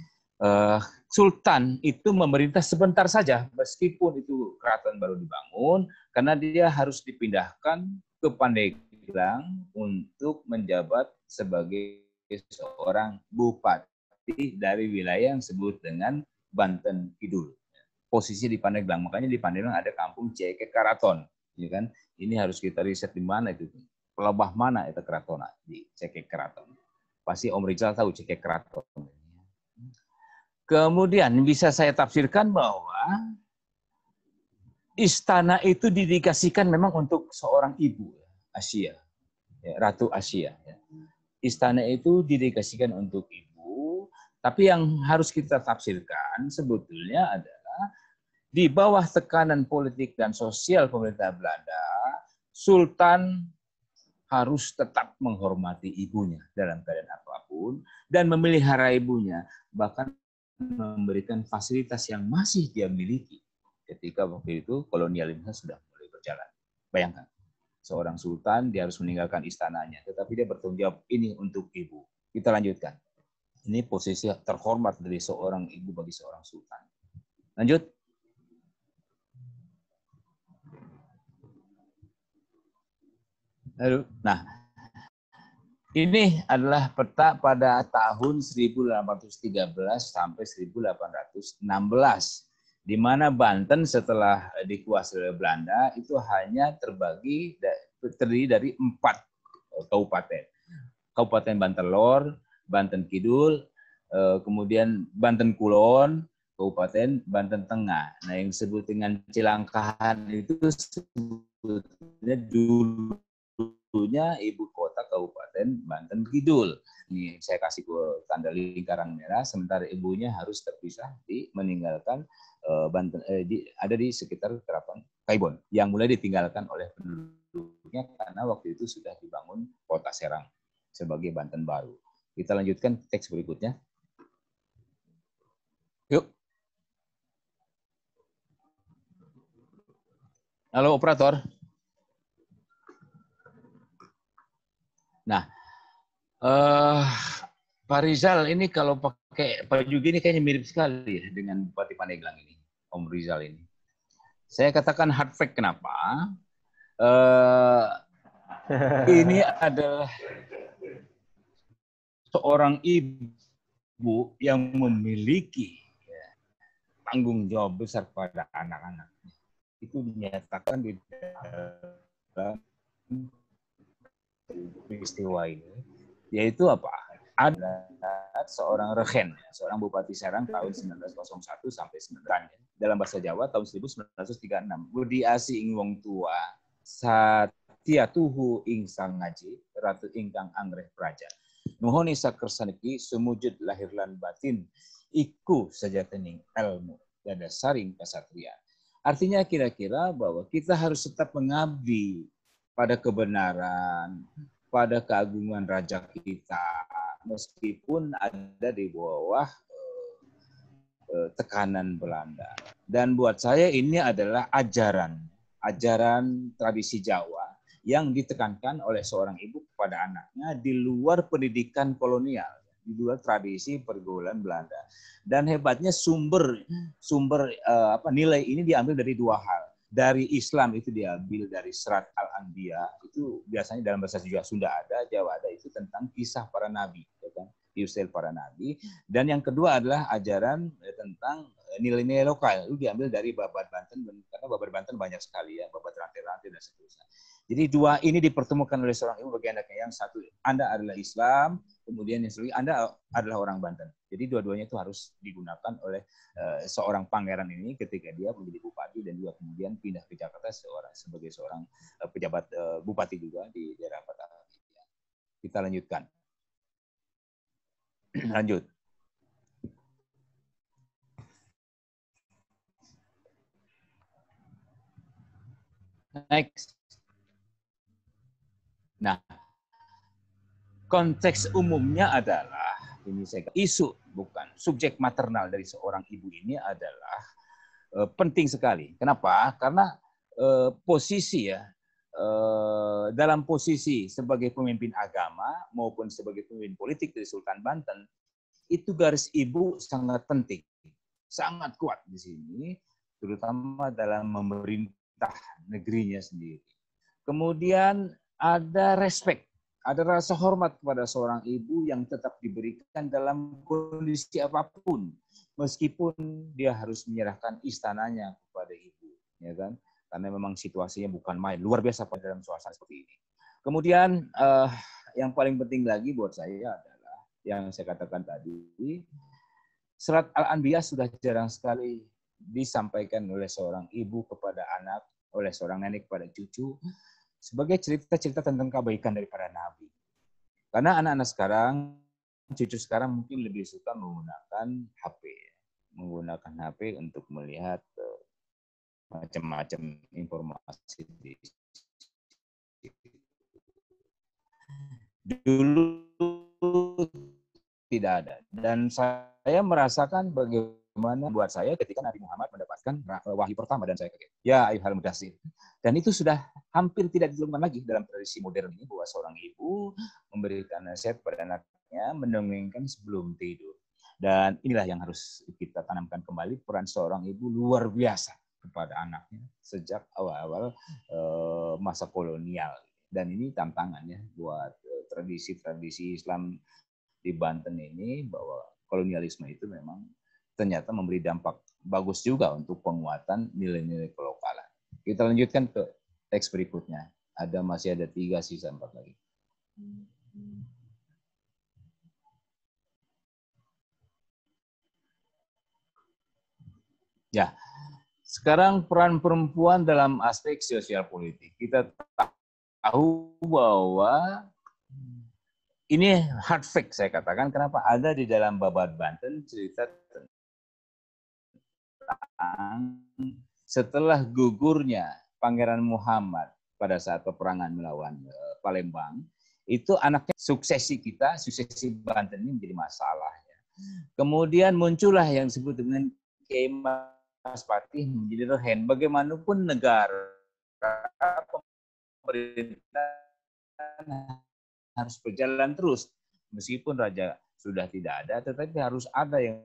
Sultan itu memerintah sebentar saja, meskipun itu keraton baru dibangun, karena dia harus dipindahkan ke Pandeglang untuk menjabat sebagai seorang bupati dari wilayah yang disebut dengan Banten Kidul. Posisi di Pandeglang, makanya di Pandeglang ada kampung Cekek Karaton, ya kan? Ini harus kita riset di mana itu, pelebah mana itu keraton di Cekek Karaton. Pasti Om Rizal tahu Cekek Karaton. Kemudian bisa saya tafsirkan bahwa istana itu didedikasikan memang untuk seorang ibu, Asia, ya, Ratu Asia. Ya. Istana itu didedikasikan untuk ibu, tapi yang harus kita tafsirkan sebetulnya adalah di bawah tekanan politik dan sosial pemerintah Belanda, Sultan harus tetap menghormati ibunya dalam keadaan apapun dan memelihara ibunya, bahkan memberikan fasilitas yang masih dia miliki ketika waktu itu kolonialisme sudah mulai berjalan. Bayangkan, seorang sultan dia harus meninggalkan istananya, tetapi dia bertanggung jawab ini untuk ibu. Kita lanjutkan. Ini posisi terhormat dari seorang ibu bagi seorang sultan. Lanjut. Nah, ini adalah peta pada tahun 1813 sampai 1816, di mana Banten setelah dikuasai oleh Belanda itu hanya terdiri dari 4 kabupaten. Kabupaten Banten Lor, Banten Kidul, kemudian Banten Kulon, Kabupaten Banten Tengah. Nah, yang disebut dengan Cilangkahan itu sebetulnya dulunya ibu kota Kabupaten Banten Kidul. ini saya kasih tanda lingkaran merah, sementara ibunya harus terpisah meninggalkan Banten, ada di sekitar Terapan Kaibon yang mulai ditinggalkan oleh penduduknya karena waktu itu sudah dibangun kota Serang sebagai Banten baru. Kita lanjutkan teks berikutnya. Yuk. Halo operator. Nah, Pak Rizal ini kalau pakai baju gini kayaknya mirip sekali ya dengan Bupati Pandeglang ini, Om Rizal ini. Saya katakan hard fact kenapa? Ini adalah seorang ibu yang memiliki tanggung jawab besar pada anak-anaknya. Itu dinyatakan di dalam peristiwa ini, yaitu apa? Ada seorang regen, seorang Bupati Serang tahun 1901 sampai 19 dalam bahasa Jawa tahun 1936. Budi asi ing wong tua, satia tuhu ing sang ngaji, ratu ingkang anggreh praja. Nuhun isa kersaniki sumujud lahir lan batin, iku sajatening ilmu dada saring kasatria. Artinya kira-kira bahwa kita harus tetap mengabdi pada kebenaran, pada keagungan raja kita, meskipun ada di bawah tekanan Belanda. Dan buat saya ini adalah ajaran tradisi Jawa yang ditekankan oleh seorang ibu kepada anaknya di luar pendidikan kolonial, di luar tradisi pergaulan Belanda. Dan hebatnya sumber nilai ini diambil dari dua hal. Dari Islam itu diambil dari Serat Al-Anbiya, itu biasanya dalam bahasa Sunda ada, Jawa ada, itu tentang kisah para nabi, ya kan? Kisah para nabi. Dan yang kedua adalah ajaran tentang nilai-nilai lokal, itu diambil dari Babat Banten, karena Babat Banten banyak sekali ya, Babat rantai-rantai dan seterusnya. Jadi dua ini dipertemukan oleh seorang ibu bagi anaknya. Yang satu, Anda adalah Islam, kemudian yang satu, Anda adalah orang Banten. Jadi dua-duanya itu harus digunakan oleh seorang pangeran ini ketika dia menjadi bupati dan juga kemudian pindah ke Jakarta sebagai seorang pejabat bupati juga di daerah Batavia. Kita lanjutkan. Lanjut. Next. Nah, konteks umumnya adalah ini isu, bukan subjek maternal dari seorang ibu ini adalah penting sekali. Kenapa? Karena posisi ya, dalam posisi sebagai pemimpin agama maupun sebagai pemimpin politik dari Sultan Banten, itu garis ibu sangat penting, sangat kuat di sini, terutama dalam memerintah negerinya sendiri. Kemudian ada respect, ada rasa hormat kepada seorang ibu yang tetap diberikan dalam kondisi apapun, meskipun dia harus menyerahkan istananya kepada ibu, ya kan? Karena memang situasinya bukan main, luar biasa pada dalam suasana seperti ini. Kemudian yang paling penting lagi buat saya adalah yang saya katakan tadi, Serat Al-Anbiya sudah jarang sekali disampaikan oleh seorang ibu kepada anak, oleh seorang nenek kepada cucu, sebagai cerita-cerita tentang kebaikan daripada Nabi. Karena anak-anak sekarang, cucu sekarang mungkin lebih suka menggunakan HP untuk melihat macam-macam informasi. Dulu tidak ada. Dan saya merasakan bagaimana buat saya ketika Nabi Muhammad mendapatkan wahyu pertama dan saya kaget. Ya ayyuhal mudatsir. Dan itu sudah hampir tidak ditemukan lagi dalam tradisi modern ini bahwa seorang ibu memberikan nasihat pada anaknya mendongengkan sebelum tidur. Dan inilah yang harus kita tanamkan kembali, peran seorang ibu luar biasa kepada anaknya sejak awal-awal masa kolonial. Dan ini tantangannya buat tradisi-tradisi Islam di Banten ini, bahwa kolonialisme itu memang ternyata memberi dampak bagus juga untuk penguatan nilai-nilai kelokalan. Kita lanjutkan ke teks berikutnya. Masih ada 3 sisa 4 lagi. Ya, sekarang peran perempuan dalam aspek sosial politik. Kita tahu bahwa ini hard fact saya katakan, kenapa ada di dalam Babat Banten cerita tentang setelah gugurnya Pangeran Muhammad pada saat peperangan melawan Palembang, itu anaknya suksesi kita, suksesi Banten ini menjadi masalah. Ya. Kemudian muncullah yang disebut dengan Kiai Mas Patih menjadi rehen. Bagaimanapun negara pemerintahan harus berjalan terus. Meskipun raja sudah tidak ada, tetapi harus ada yang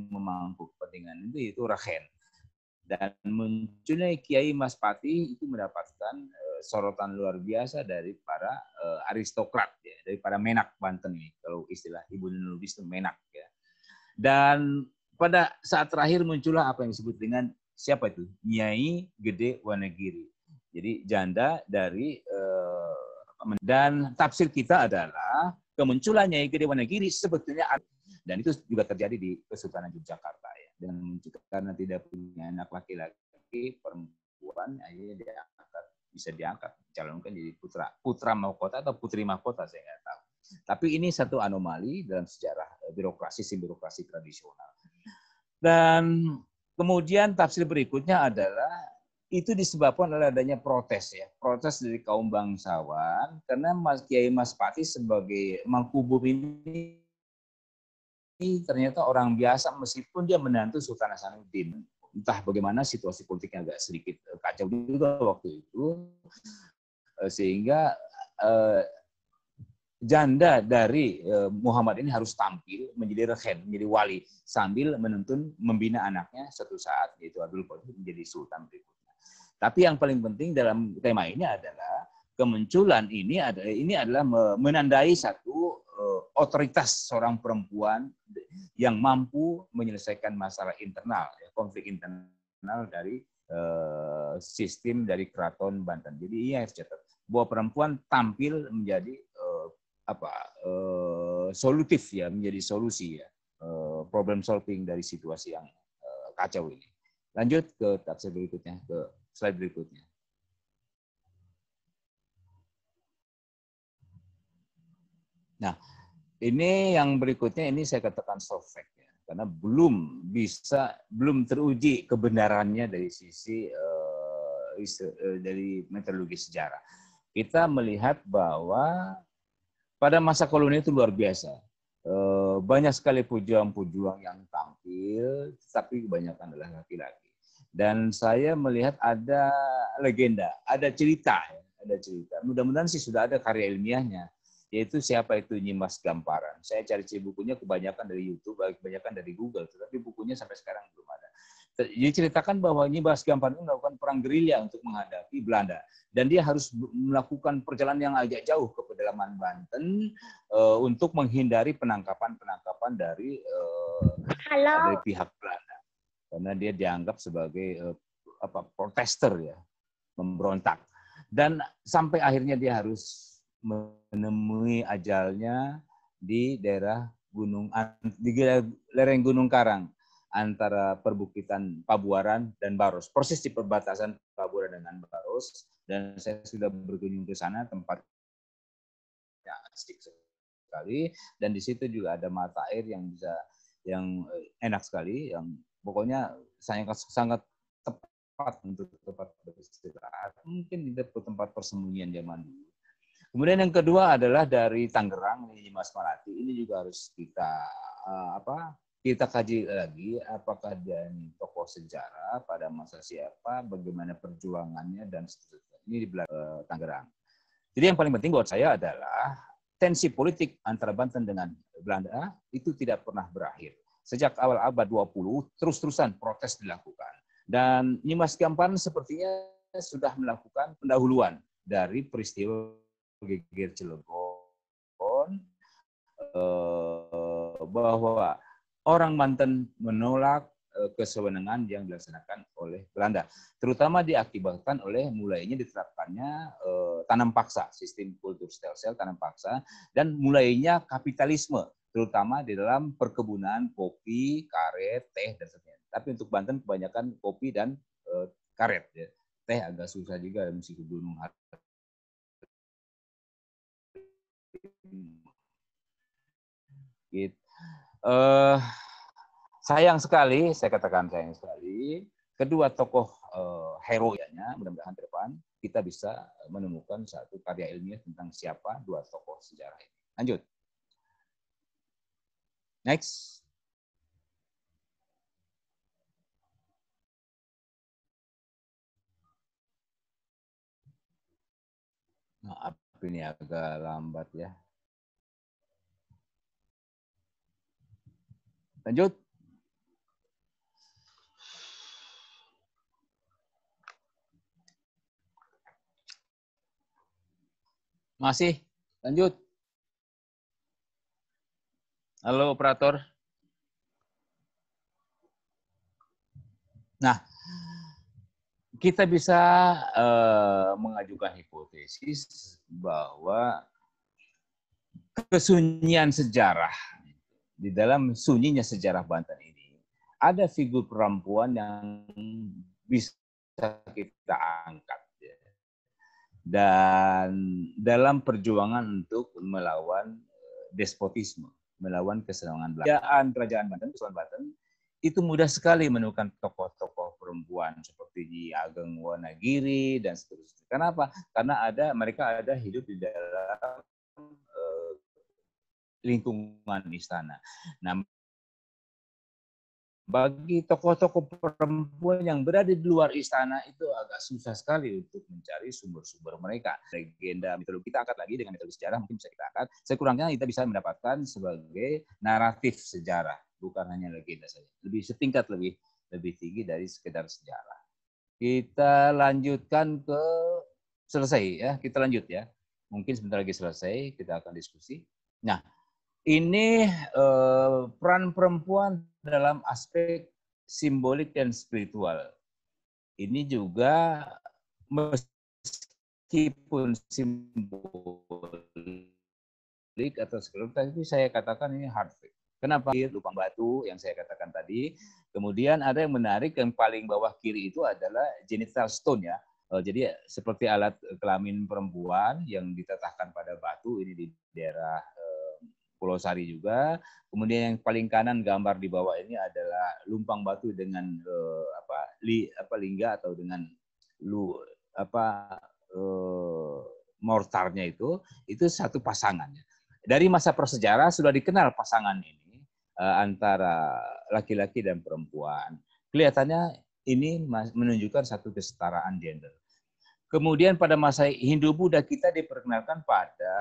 memangku kepentingan itu rehen. Dan munculnya Kiai Mas Patih itu mendapatkan sorotan luar biasa dari para aristokrat, ya, dari para menak Banten ini. Kalau istilah Ibu Nurlubis itu menak. Ya. Dan pada saat terakhir muncullah apa yang disebut dengan siapa itu? Nyai Gede Wanagiri. Jadi janda dari dan tafsir kita adalah kemunculan Nyai Gede Wanagiri sebetulnya, dan itu juga terjadi di Kesultanan Yogyakarta ya. Dan karena tidak punya anak laki-laki, perempuan akhirnya diangkat, bisa diangkat calonkan jadi putra mahkota atau putri mahkota, saya nggak tahu. Tapi ini satu anomali dalam sejarah birokrasi tradisional. Dan kemudian tafsir berikutnya adalah itu disebabkan oleh adanya protes ya, protes dari kaum bangsawan karena Kiai Mas Patih sebagai Mangkubum ini ternyata orang biasa meskipun dia menantu Sultan Hasanuddin. Entah bagaimana situasi politiknya agak sedikit kacau juga waktu itu, sehingga janda dari Muhammad ini harus tampil menjadi rehen, menjadi wali, sambil menuntun membina anaknya suatu saat, yaitu Abdul Qadir menjadi sultan berikutnya. Tapi yang paling penting dalam tema ini adalah kemunculan ini adalah menandai satu otoritas seorang perempuan yang mampu menyelesaikan masalah internal, konflik internal dari sistem dari Keraton Banten. Jadi ini harus catat bahwa perempuan tampil menjadi solutif ya, menjadi solusi ya, problem solving dari situasi yang kacau ini. Lanjut ke tafsir berikutnya, ke slide berikutnya. Nah, ini yang berikutnya ini saya katakan soft fact ya, karena belum teruji kebenarannya dari sisi dari metodologi sejarah. Kita melihat bahwa pada masa koloni itu luar biasa. Banyak sekali pejuang-pejuang yang tampil, tapi kebanyakan adalah laki-laki. Dan saya melihat ada legenda, ada cerita. Mudah-mudahan sih sudah ada karya ilmiahnya, yaitu siapa itu Nyi Mas Gamparan. Saya cari bukunya kebanyakan dari YouTube, kebanyakan dari Google, tetapi bukunya sampai sekarang belum ada. Diceritakan bahwa Nyi Mas Gamparan melakukan perang gerilya untuk menghadapi Belanda. Dan dia harus melakukan perjalanan yang agak jauh ke pedalaman Banten untuk menghindari penangkapan dari pihak Belanda. Karena dia dianggap sebagai protester ya, memberontak. Dan sampai akhirnya dia harus menemui ajalnya di daerah lereng Gunung Karang antara perbukitan Pabuaran dan Baros, persis di perbatasan Pabuaran dengan Baros. Dan saya sudah berkunjung ke sana, tempatnya asik sekali, dan di situ juga ada mata air yang enak sekali, yang pokoknya sangat tepat untuk tempat beristirahat, mungkin di tempat persembunyian zaman dulu. Kemudian yang kedua adalah dari Tangerang, ini Mas Malati, ini juga harus kita kaji lagi, apakah dia ini tokoh sejarah pada masa siapa, bagaimana perjuangannya, dan seterusnya. Ini di Tangerang. Jadi yang paling penting buat saya adalah tensi politik antara Banten dengan Belanda itu tidak pernah berakhir. Sejak awal abad 20, terus-terusan protes dilakukan. Dan Nyi Mas Gamparan sepertinya sudah melakukan pendahuluan dari peristiwa Geger Cilegon, bahwa orang Banten menolak kesewenangan yang dilaksanakan oleh Belanda, terutama diakibatkan oleh mulainya diterapkannya tanam paksa, sistem kultur stelsel tanam paksa, dan mulainya kapitalisme, terutama di dalam perkebunan kopi, karet, teh, dan sebagainya. Tapi untuk Banten kebanyakan kopi dan karet. Ya. Teh agak susah juga, mesti ke gunung Gitu. Sayang sekali, saya katakan sayang sekali, kedua tokoh hero-nya, mudah-mudahan ke depan kita bisa menemukan satu karya ilmiah tentang siapa dua tokoh sejarah ini. Lanjut. Next. Maaf, ini agak lambat ya. Lanjut. Masih. Lanjut. Halo operator. Nah, kita bisa mengajukan hipotesis bahwa kesunyian sejarah, di dalam sunyinya sejarah Banten ini, ada figur perempuan yang bisa kita angkat. Dan dalam perjuangan untuk melawan despotisme, melawan kesenangan Belanda. Kerajaan Banten, Kesultanan Banten, itu mudah sekali menemukan tokoh-tokoh perempuan seperti Nyi Ageng Wonagiri dan seterusnya. Kenapa? Karena mereka ada hidup di dalam lingkungan istana. Nah, bagi tokoh-tokoh perempuan yang berada di luar istana itu agak susah sekali untuk mencari sumber-sumber mereka. Legenda mitologi kita angkat lagi dengan metode sejarah, mungkin bisa kita angkat. Sekurangnya kita bisa mendapatkan sebagai naratif sejarah, bukan hanya legenda saja. Lebih setingkat lebih tinggi dari sekedar sejarah. Kita lanjutkan ke selesai ya, kita lanjut ya. Mungkin sebentar lagi selesai, kita akan diskusi. Nah, ini peran perempuan dalam aspek simbolik dan spiritual. Ini juga meskipun simbolik atau spiritual, tapi saya katakan ini hard fact. Kenapa? Lubang batu yang saya katakan tadi. Kemudian ada yang menarik, yang paling bawah kiri itu adalah genital stone ya. Jadi seperti alat kelamin perempuan yang ditetapkan pada batu, ini di daerah Pulau Sari juga. Kemudian yang paling kanan gambar di bawah ini adalah lumpang batu dengan lingga atau dengan mortarnya itu satu pasangan. Dari masa prasejarah sudah dikenal pasangan ini antara laki-laki dan perempuan. Kelihatannya ini menunjukkan satu kesetaraan gender. Kemudian pada masa Hindu-Buddha kita diperkenalkan pada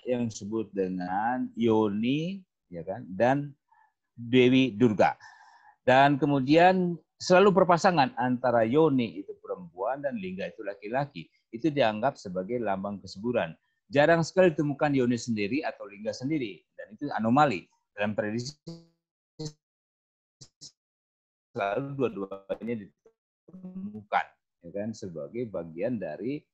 yang disebut dengan Yoni, ya kan, dan Dewi Durga. Dan kemudian selalu berpasangan antara Yoni itu perempuan dan Lingga itu laki-laki. Itu dianggap sebagai lambang kesuburan. Jarang sekali ditemukan Yoni sendiri atau Lingga sendiri, dan itu anomali dalam tradisi. Selalu dua-duanya ditemukan, ya kan, sebagai bagian dari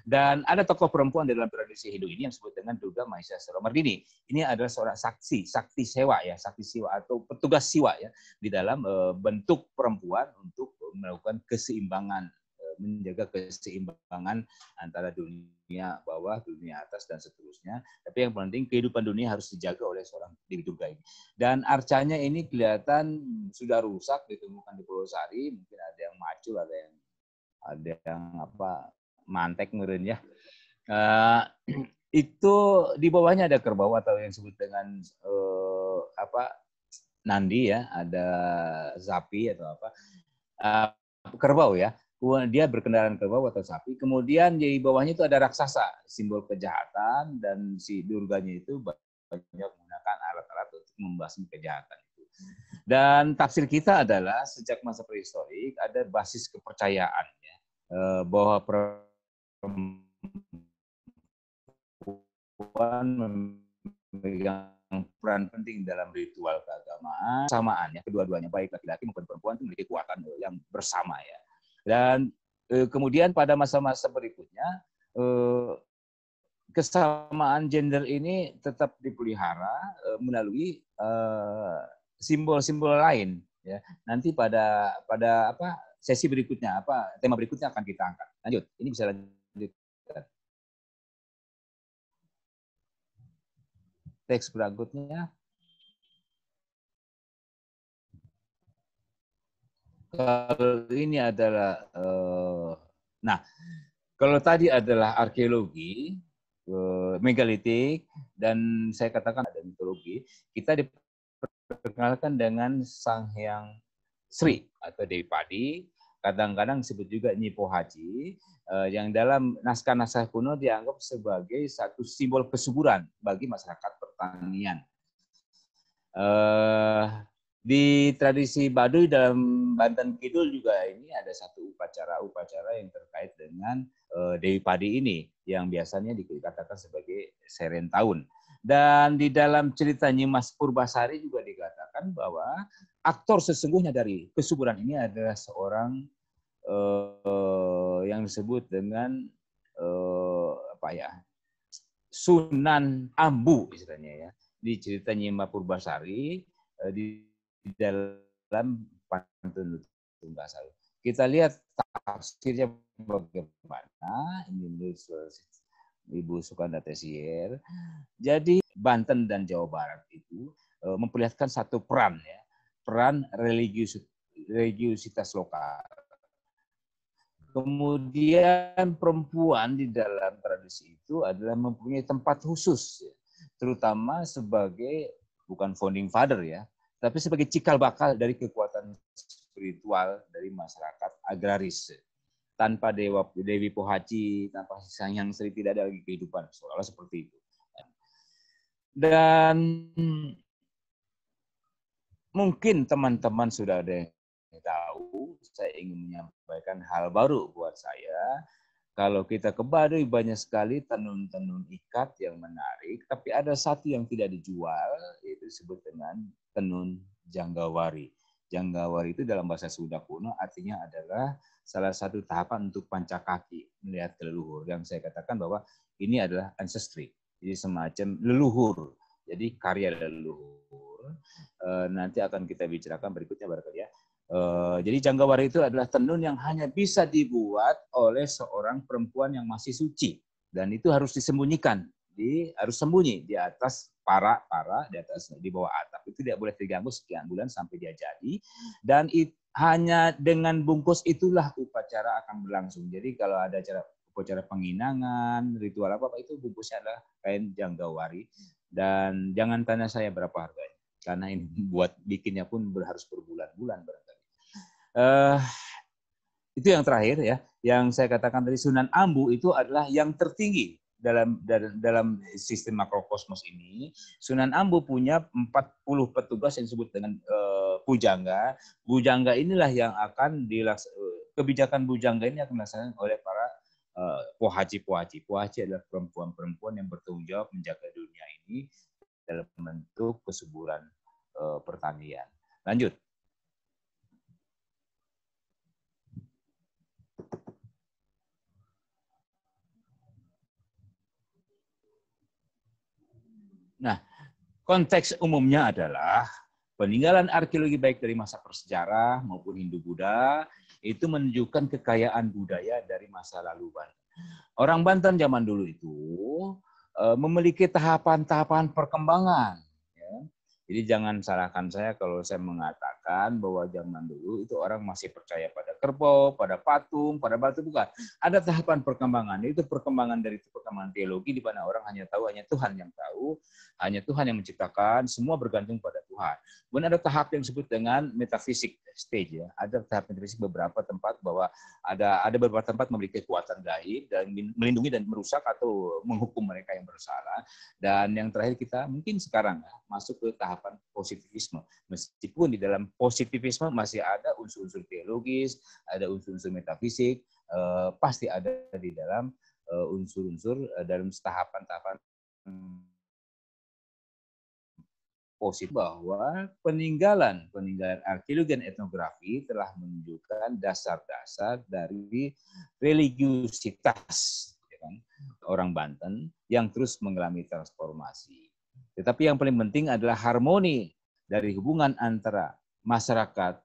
dan ada tokoh perempuan dalam tradisi Hindu ini yang disebut dengan Durga Mahisa Mardini. Ini adalah seorang sakti siwa ya, sakti siwa atau petugas siwa ya, di dalam bentuk perempuan untuk melakukan keseimbangan, menjaga keseimbangan antara dunia bawah, dunia atas dan seterusnya. Tapi yang penting kehidupan dunia harus dijaga oleh seorang Dewi Durga ini. Dan arcanya ini kelihatan sudah rusak, ditemukan di Pulau Sari, mungkin ada yang macul, ada yang mantek meren ya. Itu di bawahnya ada kerbau atau yang disebut dengan nandi ya, ada sapi atau kerbau ya. Dia berkendaraan kerbau atau sapi. Kemudian di bawahnya itu ada raksasa, simbol kejahatan, dan si Durganya itu banyak menggunakan alat-alat untuk membasmi kejahatan itu. Dan tafsir kita adalah sejak masa prehistorik ada basis kepercayaan ya, bahwa perempuan memegang peran penting dalam ritual keagamaan. Samaannya kedua-duanya baik laki-laki maupun perempuan itu memiliki kekuatan yang bersama ya. Dan kemudian pada masa-masa berikutnya kesamaan gender ini tetap dipelihara melalui simbol-simbol lain ya. Nanti pada sesi berikutnya tema berikutnya akan kita angkat. Lanjut. Ini bisa lanjut. teks berikutnya. Kalau ini adalah, nah, kalau tadi adalah arkeologi, megalitik, dan saya katakan ada mitologi, kita diperkenalkan dengan Sang Hyang Sri atau Dewi Padi, kadang-kadang disebut juga Nyi Pohaci, yang dalam naskah-naskah kuno dianggap sebagai satu simbol kesuburan bagi masyarakat pertanian. Di tradisi Baduy dalam Banten Kidul juga ini ada satu upacara yang terkait dengan Dewi Padi ini yang biasanya dikatakan sebagai seren tahun. Dan di dalam cerita Nyimas Purbasari juga dikatakan bahwa aktor sesungguhnya dari kesuburan ini adalah seorang yang disebut dengan Sunan Ambu istilahnya ya. Di cerita Nyimas Purbasari di dalam pantun Tunggasari. Kita lihat tafsirnya bagaimana. Ini Ibu Sukanda Tesier. Jadi Banten dan Jawa Barat itu memperlihatkan satu peran ya, peran religiusitas lokal. Kemudian perempuan di dalam tradisi itu adalah mempunyai tempat khusus, ya, terutama sebagai bukan founding father ya, tapi sebagai cikal bakal dari kekuatan spiritual dari masyarakat agraris. Tanpa Dewi Pohaci, tanpa Sang Hyang Sri tidak ada lagi kehidupan, seolah-olah seperti itu. Dan mungkin teman-teman sudah ada yang tahu, saya ingin menyampaikan hal baru buat saya. Kalau kita ke Baduy banyak sekali tenun-tenun ikat yang menarik, tapi ada satu yang tidak dijual, yaitu disebut dengan tenun Janggawari. Janggawari itu dalam bahasa Sunda kuno artinya adalah salah satu tahapan untuk pancakaki, melihat ke leluhur. Yang saya katakan bahwa ini adalah ancestry, jadi semacam leluhur, jadi karya leluhur. Nanti akan kita bicarakan berikutnya barangkali ya. Jadi Janggawari itu adalah tenun yang hanya bisa dibuat oleh seorang perempuan yang masih suci, dan itu harus disembunyikan, harus sembunyi di atas para di atas di bawah atap, itu tidak boleh terganggu sekian bulan sampai dia jadi, dan hanya dengan bungkus itulah upacara akan berlangsung. Jadi kalau ada upacara penginangan, ritual apa itu bungkusnya adalah kain Janggawari, dan jangan tanya saya berapa harganya karena ini buat bikinnya pun harus berbulan-bulan barangkali. Itu yang terakhir ya, yang saya katakan tadi Sunan Ambu itu adalah yang tertinggi dalam sistem makrokosmos ini. Sunan Ambu punya 40 petugas yang disebut dengan pujangga. Pujangga inilah yang akan kebijakan pujangga ini akan dilaksanakan oleh para pohaci-pohaci. Pohaci adalah perempuan-perempuan yang bertanggung jawab menjaga dunia ini dalam bentuk kesuburan pertanian. Lanjut. Nah, konteks umumnya adalah peninggalan arkeologi baik dari masa prasejarah maupun Hindu-Buddha itu menunjukkan kekayaan budaya dari masa lalu Banten. Orang Banten zaman dulu itu memiliki tahapan-tahapan perkembangan. Ya. Jadi jangan salahkan saya kalau saya mengatakan bahwa zaman dulu itu orang masih percaya pada kerbau, pada patung, pada batu, bukan. Ada tahapan perkembangan, itu perkembangan dari perkembangan teologi di mana orang hanya Tuhan yang tahu, hanya Tuhan yang menciptakan, semua bergantung pada Tuhan. Kemudian ada tahap yang disebut dengan metafisik stage ya. Ada tahap metafisik beberapa tempat bahwa ada beberapa tempat memiliki kekuatan gaib dan melindungi dan merusak atau menghukum mereka yang bersalah. Dan yang terakhir kita mungkin sekarang masuk ke tahap positivisme. Meskipun di dalam positivisme masih ada unsur-unsur teologis, ada unsur-unsur metafisik, pasti ada di dalam unsur-unsur dalam tahapan-tahapan positif, bahwa peninggalan arkeologi dan etnografi telah menunjukkan dasar-dasar dari religiusitas ya kan, orang Banten yang terus mengalami transformasi. Tetapi yang paling penting adalah harmoni dari hubungan antara masyarakat,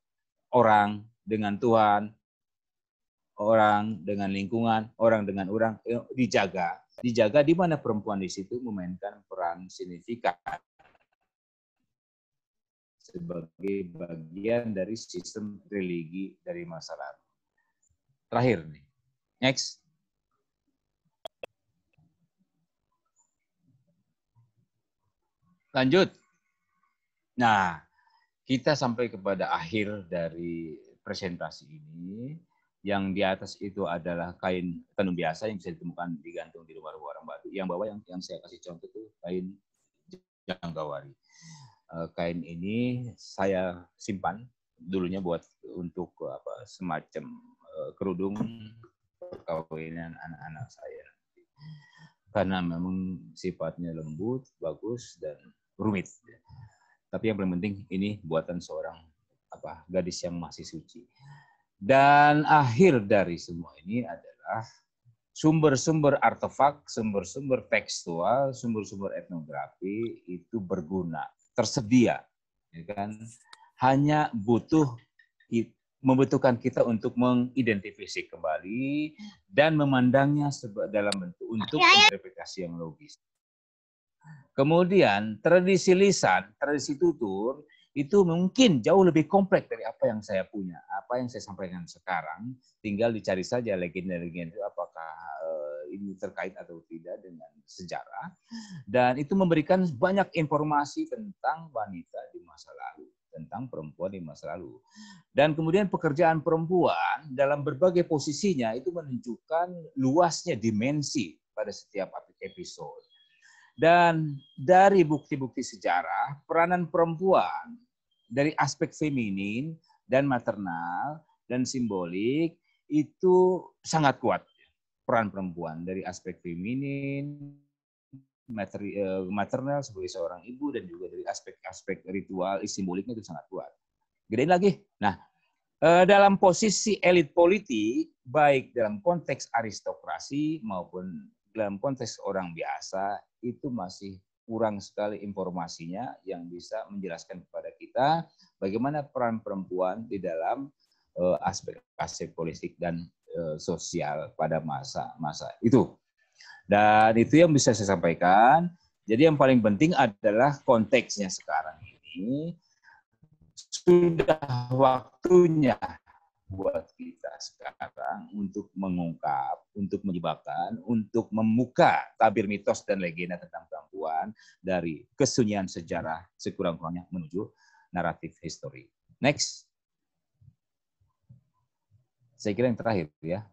orang dengan Tuhan, orang dengan lingkungan, orang dengan orang dijaga. dijaga di mana perempuan di situ memainkan peran signifikan sebagai bagian dari sistem religi dari masa lalu. Terakhir nih, next. Lanjut. Nah, kita sampai kepada akhir dari presentasi ini. Yang di atas itu adalah kain tenun biasa yang bisa ditemukan digantung di rumah-rumah orang Baduy. Yang bawah yang saya kasih contoh itu kain Janggawari. Kain ini saya simpan dulunya buat untuk semacam kerudung perkawinan anak-anak saya. Karena memang sifatnya lembut, bagus, dan rumit. Tapi yang paling penting ini buatan seorang gadis yang masih suci. Dan akhir dari semua ini adalah sumber-sumber artefak, sumber-sumber tekstual, sumber-sumber etnografi itu berguna, tersedia, ya kan? Hanya membutuhkan kita untuk mengidentifikasi kembali dan memandangnya dalam bentuk untuk interpretasi yang logis. Kemudian tradisi lisan, tradisi tutur itu mungkin jauh lebih kompleks dari apa yang saya punya, apa yang saya sampaikan sekarang. Tinggal dicari saja legenda-legenda itu apakah ini terkait atau tidak dengan sejarah. Dan itu memberikan banyak informasi tentang wanita di masa lalu, tentang perempuan di masa lalu. Dan kemudian pekerjaan perempuan dalam berbagai posisinya itu menunjukkan luasnya dimensi pada setiap episode. Dan dari bukti-bukti sejarah, peranan perempuan dari aspek feminin dan maternal dan simbolik itu sangat kuat. Peran perempuan dari aspek feminin, maternal sebagai seorang ibu, dan juga dari aspek-aspek ritual, simboliknya itu sangat kuat. Gedein lagi. Nah, dalam posisi elit politik, baik dalam konteks aristokrasi maupun dalam konteks orang biasa, itu masih kurang sekali informasinya yang bisa menjelaskan kepada kita bagaimana peran perempuan di dalam aspek-aspek politik dan sosial pada masa-masa itu. Dan itu yang bisa saya sampaikan. Jadi yang paling penting adalah konteksnya sekarang ini. Sudah waktunya buat kita sekarang untuk mengungkap, untuk menyebabkan, untuk membuka tabir mitos dan legenda tentang perempuan dari kesunyian sejarah sekurang-kurangnya menuju naratif histori. Next. Saya kira yang terakhir ya.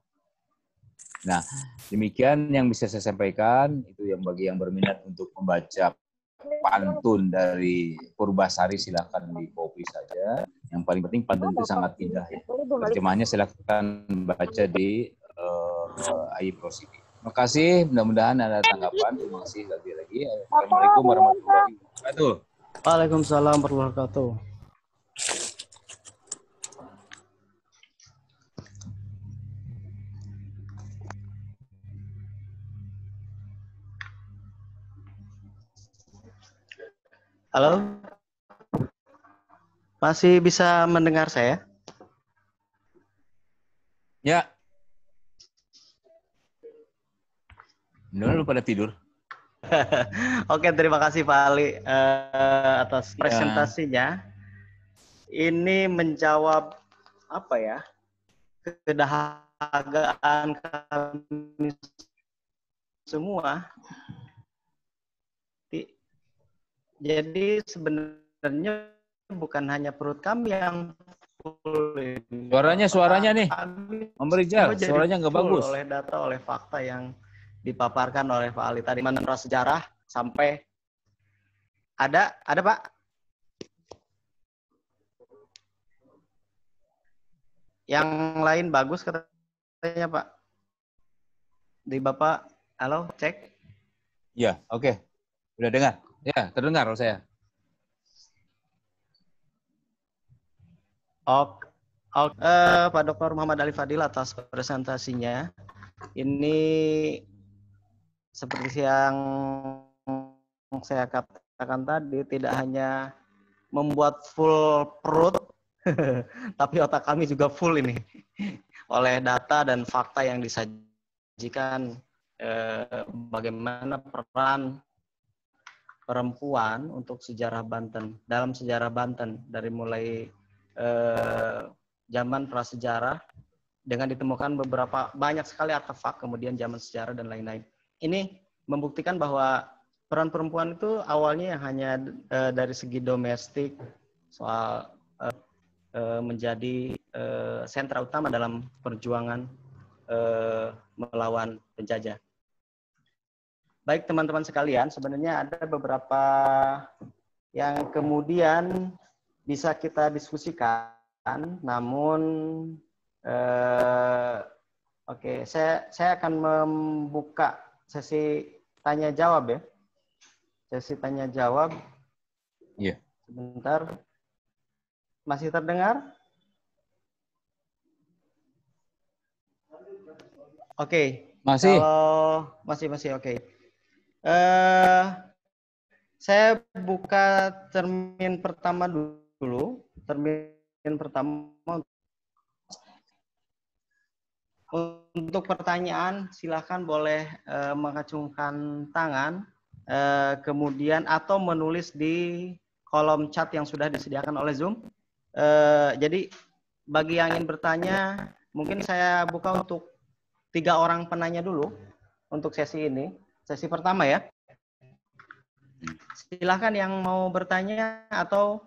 Nah, demikian yang bisa saya sampaikan. Itu yang bagi yang berminat untuk membaca pantun dari Purbasari silakan di copy saja. Yang paling penting pantun itu sangat indah. Terjemahannya silakan baca di iProsidi. Terima kasih. Mudah-mudahan ada tanggapan. Terima kasih lagi. Assalamualaikum warahmatullahi wabarakatuh. Waalaikumsalam warahmatullahi wabarakatuh. Halo? Masih bisa mendengar saya? Ya. Lu pada tidur. Oke, terima kasih Pak Ali atas presentasinya. Ini menjawab apa ya? Kedahagaan kami semua. Jadi sebenarnya bukan hanya perut kami yang full. Suaranya nih, Om Rijal, suaranya nggak bagus. Oleh data, oleh fakta yang dipaparkan oleh Pak Ali tadi, menurut sejarah sampai ada Pak? Yang lain bagus katanya Pak. Di Bapak, halo, cek. Ya, oke. Udah dengar? Ya, terdengar saya. Oke. Pak Dr. Muhammad Ali Fadil atas presentasinya. Ini seperti yang saya katakan tadi, tidak hanya membuat full perut, tapi otak kami juga full ini oleh data dan fakta yang disajikan bagaimana peran perempuan untuk sejarah Banten, dalam sejarah Banten dari mulai zaman prasejarah dengan ditemukan banyak sekali artefak, kemudian zaman sejarah dan lain-lain. Ini membuktikan bahwa peran perempuan itu awalnya hanya dari segi domestik, soal menjadi sentra utama dalam perjuangan melawan penjajah. Baik teman-teman sekalian, sebenarnya ada beberapa yang kemudian bisa kita diskusikan, namun oke, saya akan membuka sesi tanya jawab ya. Sesi tanya jawab. Iya. Sebentar. Masih terdengar? Oke. Masih. Kalau masih oke. Saya buka cermin pertama dulu. Cermin pertama untuk pertanyaan, silakan boleh mengacungkan tangan, kemudian atau menulis di kolom chat yang sudah disediakan oleh Zoom. Jadi bagi yang ingin bertanya, mungkin saya buka untuk 3 orang penanya dulu untuk sesi ini, sesi pertama ya. Silakan yang mau bertanya atau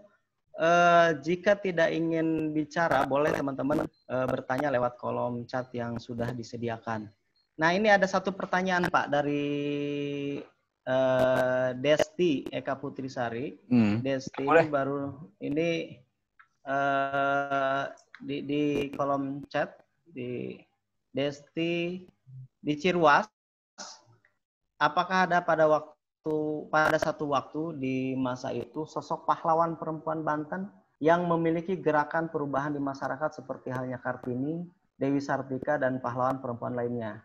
jika tidak ingin bicara, boleh teman-teman bertanya lewat kolom chat yang sudah disediakan. Nah, ini ada satu pertanyaan Pak dari Desti Eka Putrisari. Desti ini baru ini di kolom chat di Desti di Cirwas. Apakah ada pada satu waktu di masa itu sosok pahlawan perempuan Banten yang memiliki gerakan perubahan di masyarakat seperti halnya Kartini, Dewi Sartika, dan pahlawan perempuan lainnya?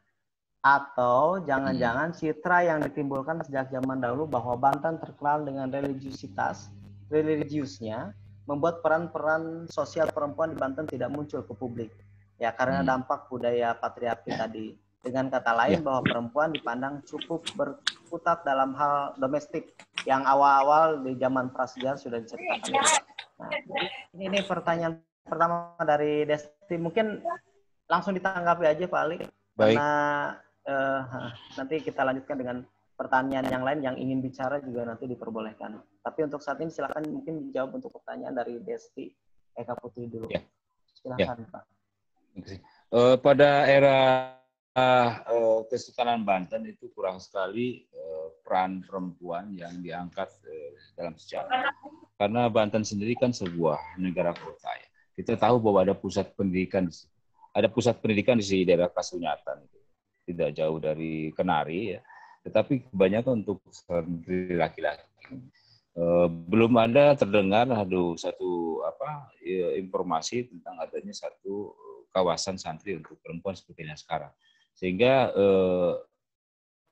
Atau jangan-jangan citra yang ditimbulkan sejak zaman dahulu bahwa Banten terkenal dengan religiusnya membuat peran-peran sosial perempuan di Banten tidak muncul ke publik. Ya, karena dampak budaya patriarki tadi. Dengan kata lain bahwa perempuan dipandang cukup berkutat dalam hal domestik yang awal-awal di zaman prasejarah sudah diceritakan. Nah, ini pertanyaan pertama dari Desti. Mungkin langsung ditanggapi aja Pak Ali. Baik. Karena nanti kita lanjutkan dengan pertanyaan yang lain yang ingin bicara juga nanti diperbolehkan. Tapi untuk saat ini silakan mungkin dijawab untuk pertanyaan dari Desti Eka Putri dulu. Ya. Silakan Pak. Pada era Kesultanan Banten itu kurang sekali peran perempuan yang diangkat dalam sejarah. Karena Banten sendiri kan sebuah negara kota ya. Kita tahu bahwa ada pusat pendidikan di daerah Kasunyatan, tidak jauh dari Kenari ya. Tetapi kebanyakan untuk santri laki-laki. Belum ada terdengar satu informasi tentang adanya satu kawasan santri untuk perempuan seperti yang sekarang. Sehingga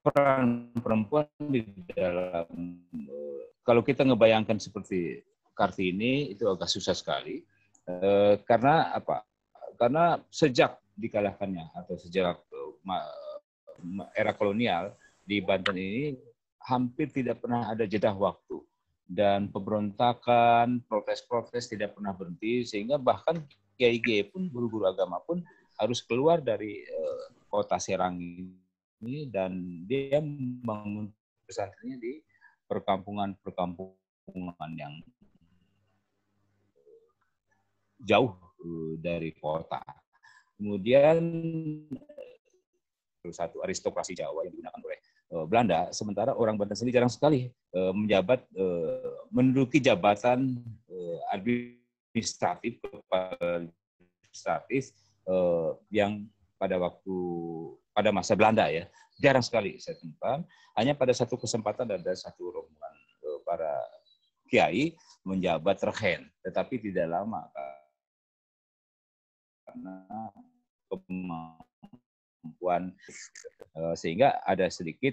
peran perempuan di dalam kalau kita ngebayangkan seperti Kartini itu agak susah sekali karena apa? Karena sejak dikalahkannya atau sejak era kolonial di Banten ini hampir tidak pernah ada jeda waktu dan pemberontakan, protes-protes tidak pernah berhenti sehingga bahkan kiai-kiai pun, guru-guru agama pun harus keluar dari kota Serang ini dan dia membangun pesantrennya di perkampungan yang jauh dari kota. Kemudian satu aristokrasi Jawa yang digunakan oleh Belanda, sementara orang Banten sendiri jarang sekali menduduki jabatan administratif yang pada masa Belanda ya, jarang sekali saya temukan. Hanya pada satu kesempatan ada satu rombongan para kiai menjabat rehen, tetapi tidak lama karena kemampuan sehingga ada sedikit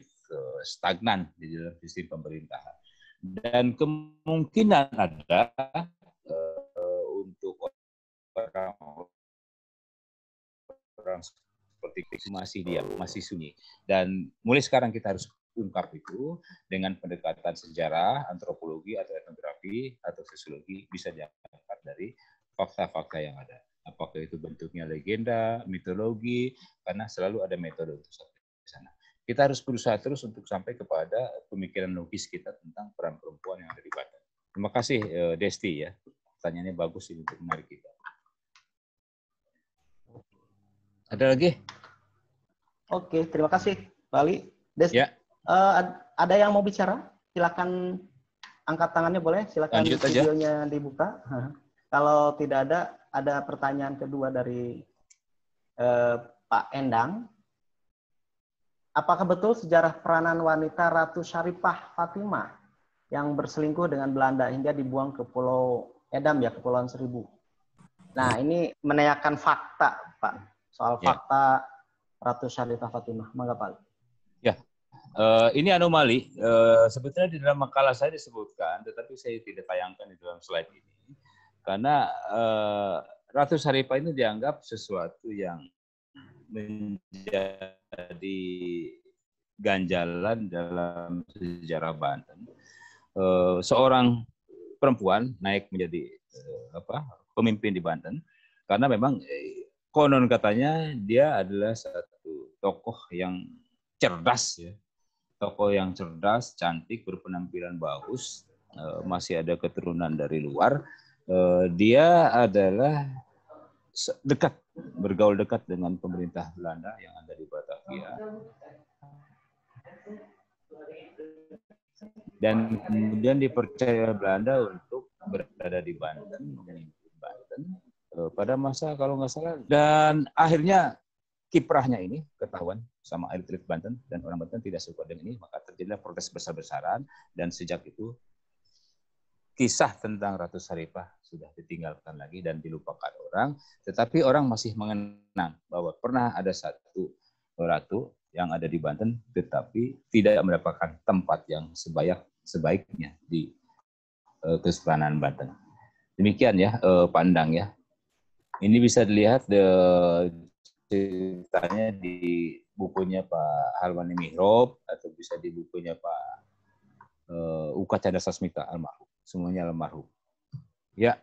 stagnan di dalam sistem pemerintahan dan kemungkinan ada untuk orang seperti itu masih diam, masih sunyi. Dan mulai sekarang kita harus ungkap itu dengan pendekatan sejarah, antropologi atau etnografi atau sosiologi, bisa diangkat dari fakta-fakta yang ada. Apakah itu bentuknya legenda, mitologi, karena selalu ada metode untuk sampai ke sana. Kita harus berusaha terus untuk sampai kepada pemikiran logis kita tentang peran perempuan yang ada di Banten. Terima kasih Desti ya. Pertanyaannya bagus ini untuk menarik kita. Ada lagi? Oke, terima kasih Pak Ali. Ya. Ada yang mau bicara? Silakan angkat tangannya boleh. Silakan Lanjut videonya dibuka. Kalau tidak ada pertanyaan kedua dari Pak Endang. Apakah betul sejarah peranan wanita Ratu Syarifah Fatimah yang berselingkuh dengan Belanda hingga dibuang ke Pulau Edam ya, Kepulauan Seribu? Nah, ini menanyakan fakta, Pak. Soal fakta Ratu Syarifah Fatimah. Mangga, Pak. Ya, ini anomali. Sebetulnya di dalam makalah saya disebutkan, tetapi saya tidak tayangkan di dalam slide ini. Karena Ratu Syarifah ini dianggap sesuatu yang menjadi ganjalan dalam sejarah Banten. Seorang perempuan naik menjadi pemimpin di Banten, karena memang konon katanya dia adalah satu tokoh yang cerdas, ya, tokoh yang cerdas, cantik, berpenampilan bagus, masih ada keturunan dari luar. Dia adalah bergaul dekat dengan pemerintah Belanda yang ada di Batavia. Dan kemudian dipercaya Belanda untuk berada di Banten, memimpin Banten pada masa kalau nggak salah. Dan akhirnya kiprahnya ini ketahuan sama elit Banten, dan orang Banten tidak suka dengan ini, maka terjadilah protes besar-besaran, dan sejak itu kisah tentang Ratu Syarifah sudah ditinggalkan lagi dan dilupakan orang, tetapi orang masih mengenang bahwa pernah ada satu ratu yang ada di Banten, tetapi tidak mendapatkan tempat yang sebaiknya di Kesultanan Banten. Demikian ya, pandang ya. Ini bisa dilihat ceritanya di bukunya Pak Halmani Mihrab, atau bisa di bukunya Pak Uka Chandra Sasmita almarhum. Semuanya almarhum. Ya.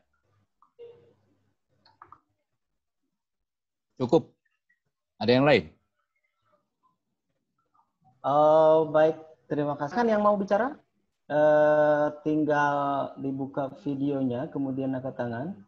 Cukup. Ada yang lain? Baik, terima kasih. Kan yang mau bicara? Tinggal dibuka videonya, kemudian angkat tangan.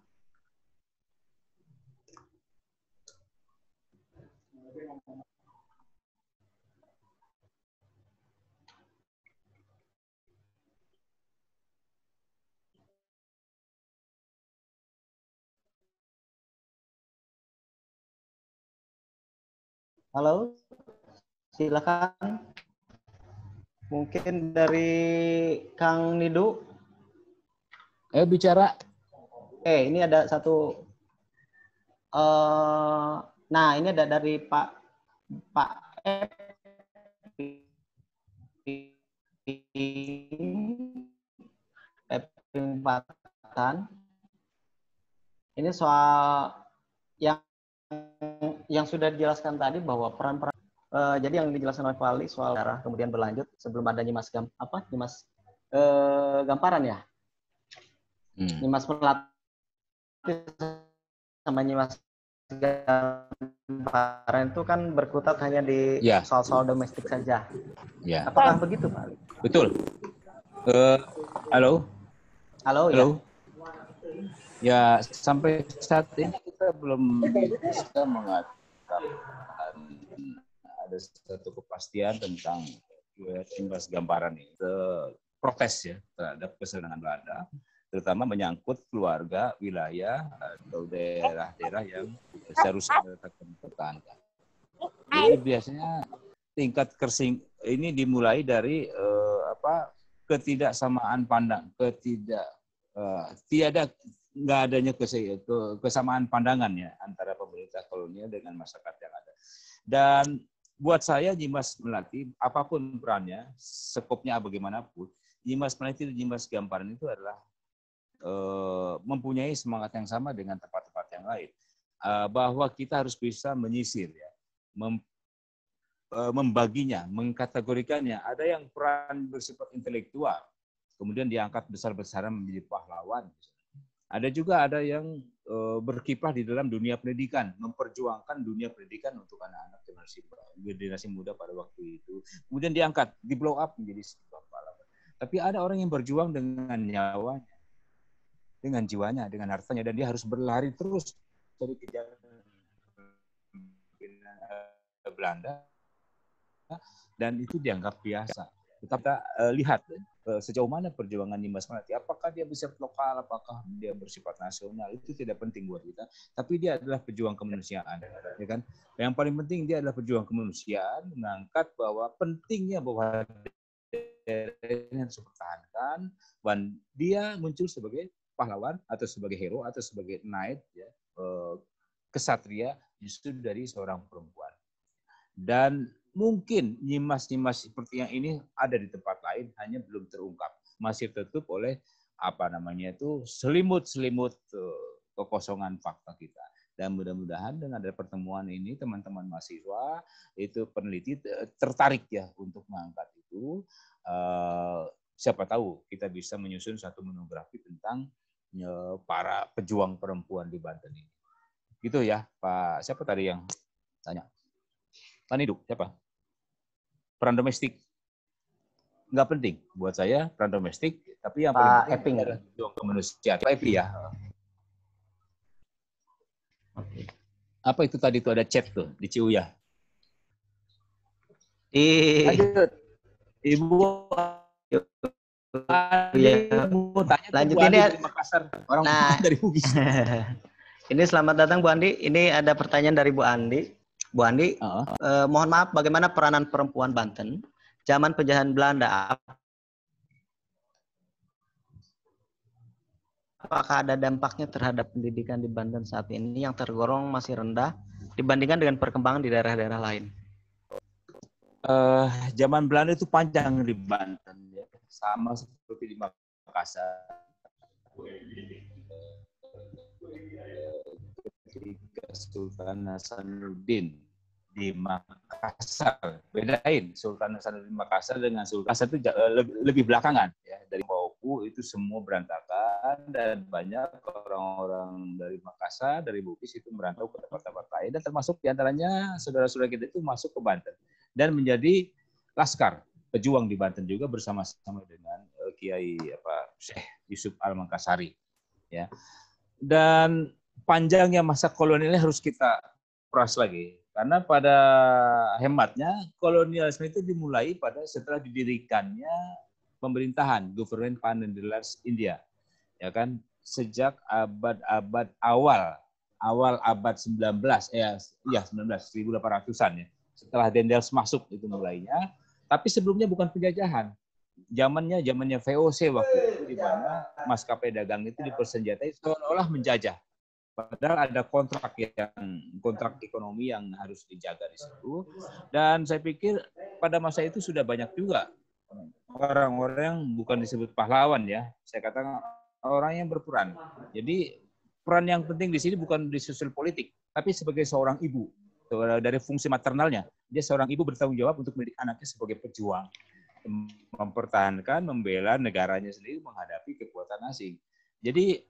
Halo, silakan. Mungkin dari Kang Nidu. Bicara. Ini ada satu. Nah, ini ada dari Pak Patan. Ini soal yang sudah dijelaskan tadi bahwa peran-peran jadi yang dijelaskan oleh Pak Ali soal darah, kemudian berlanjut sebelum ada Nyimas Gamparan ya. Nyimas Melati sama Nyimas Gamparan itu kan berkutat hanya di soal-soal domestik saja. Ya. Apakah begitu, Pak Ali? Betul. Halo. Halo. Halo. Ya, sampai saat ini kita belum bisa mengatakan ada satu kepastian tentang Nyimas Gamparan ini. Protes ya terhadap kesenangan Belanda, terutama menyangkut keluarga, wilayah, atau daerah-daerah yang seharusnya dipertahankan. Jadi biasanya tingkat ini dimulai dari ketidaksamaan pandang, nggak adanya kesamaan pandangan ya antara pemerintah kolonial dengan masyarakat yang ada. Dan buat saya Nyimas Melati, apapun perannya, skopnya bagaimanapun, Nyimas Melati dan Nyimas Gamparan itu adalah mempunyai semangat yang sama dengan tempat-tempat yang lain, bahwa kita harus bisa menyisir ya, membaginya, mengkategorikannya. Ada yang peran bersifat intelektual, kemudian diangkat besar-besaran menjadi pahlawan. Ada juga ada yang berkiprah di dalam dunia pendidikan, memperjuangkan dunia pendidikan untuk anak-anak generasi muda pada waktu itu. Kemudian diangkat, di blow up menjadi sebuah pahlawan. Tapi ada orang yang berjuang dengan nyawanya, dengan jiwanya, dengan hartanya, dan dia harus berlari terus dari kejaran Belanda, dan itu dianggap biasa. Tetapi kita lihat sejauh mana perjuangan Nimas Melati. Apakah dia bersifat lokal, apakah dia bersifat nasional, itu tidak penting buat kita. Tapi dia adalah pejuang kemanusiaan, ya kan? Yang paling penting dia adalah pejuang kemanusiaan, mengangkat bahwa pentingnya bahwa daerah harus dipertahankan, dan dia muncul sebagai pahlawan atau sebagai hero atau sebagai knight, ya, kesatria justru dari seorang perempuan. Dan mungkin nyimas-nyimas seperti yang ini ada di tempat lain, hanya belum terungkap, masih tertutup oleh selimut-selimut kekosongan fakta kita. Dan mudah-mudahan dengan ada pertemuan ini teman-teman mahasiswa itu peneliti tertarik ya untuk mengangkat itu. Siapa tahu kita bisa menyusun satu monografi tentang para pejuang perempuan di Banten ini. Gitu ya, Pak. Siapa tadi yang tanya? Tan hidup siapa? Peran domestik nggak penting buat saya, peran domestik, tapi yang paling penting adalah pejuang kemanusiaan. Pak Epi ya. Apa itu tadi tuh ada chat tuh di Ciuya? Lanjut. Ibu mau tanya lanjut Bu ini Andi dari Makassar, orang dari Bugis. Ini selamat datang Bu Andi. Ini ada pertanyaan dari Bu Andi. Bu Andi, mohon maaf, bagaimana peranan perempuan Banten zaman penjajahan Belanda? Apakah ada dampaknya terhadap pendidikan di Banten saat ini yang tergolong masih rendah dibandingkan dengan perkembangan di daerah-daerah lain? Zaman Belanda itu panjang di Banten, ya. Sama seperti di Makassar. Ketika Sultan Hasanuddin di Makassar, bedain Sultan Hasanuddin Makassar dengan Sultan itu lebih belakangan ya. Dari Bauku itu semua berantakan dan banyak orang-orang dari Makassar, dari Bugis itu merantau ke tempat-tempat lain, dan termasuk diantaranya saudara-saudara kita itu masuk ke Banten dan menjadi laskar pejuang di Banten juga bersama-sama dengan Kiai Syekh Yusuf Al-Makassari ya. Dan panjangnya masa kolonialnya harus kita peras lagi, karena pada hematnya kolonialisme itu dimulai setelah didirikannya pemerintahan Government Panindalars India, ya kan, sejak abad-abad awal abad 19 1800-an ya. Setelah Dendels masuk itu mulainya, tapi sebelumnya bukan penjajahan. Zamannya VOC waktu itu, di mana maskapai dagang itu dipersenjatai seolah-olah menjajah. Padahal ada kontrak ekonomi yang harus dijaga di situ. Dan saya pikir pada masa itu sudah banyak juga orang-orang yang bukan disebut pahlawan ya. Saya katakan orang yang berperan. Jadi peran yang penting di sini bukan di sosial politik, tapi sebagai seorang ibu. Dari fungsi maternalnya, dia seorang ibu bertanggung jawab untuk mendidik anaknya sebagai pejuang, mempertahankan, membela negaranya sendiri menghadapi kekuatan asing. Jadi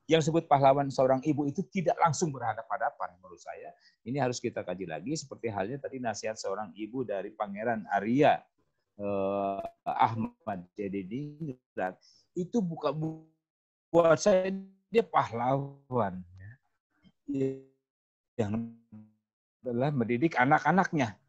yang disebut pahlawan seorang ibu itu tidak langsung berhadapan-hadapan menurut saya. Ini harus kita kaji lagi, seperti halnya tadi nasihat seorang ibu dari Pangeran Arya Ahmad Jadidingrat. Itu bukan buat saya dia pahlawan ya, yang adalah mendidik anak-anaknya.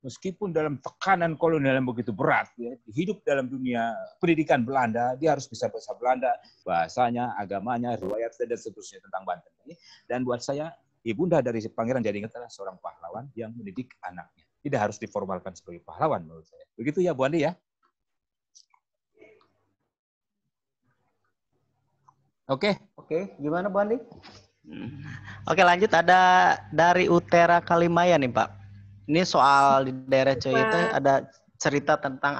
Meskipun dalam tekanan kolonial yang begitu berat, ya, hidup dalam dunia pendidikan Belanda, dia harus bisa bahasa Belanda, bahasanya, agamanya, riwayat, dan seterusnya tentang Banten ini. Dan buat saya, ibunda dari Pangeran Jadidingrat adalah seorang pahlawan yang mendidik anaknya. Tidak harus diformalkan sebagai pahlawan menurut saya. Begitu ya Bu Andi ya. Oke, gimana Bu Andi? Oke, lanjut, ada dari Utera Kalimaya nih Pak. Ini soal di daerah Coyete ada cerita tentang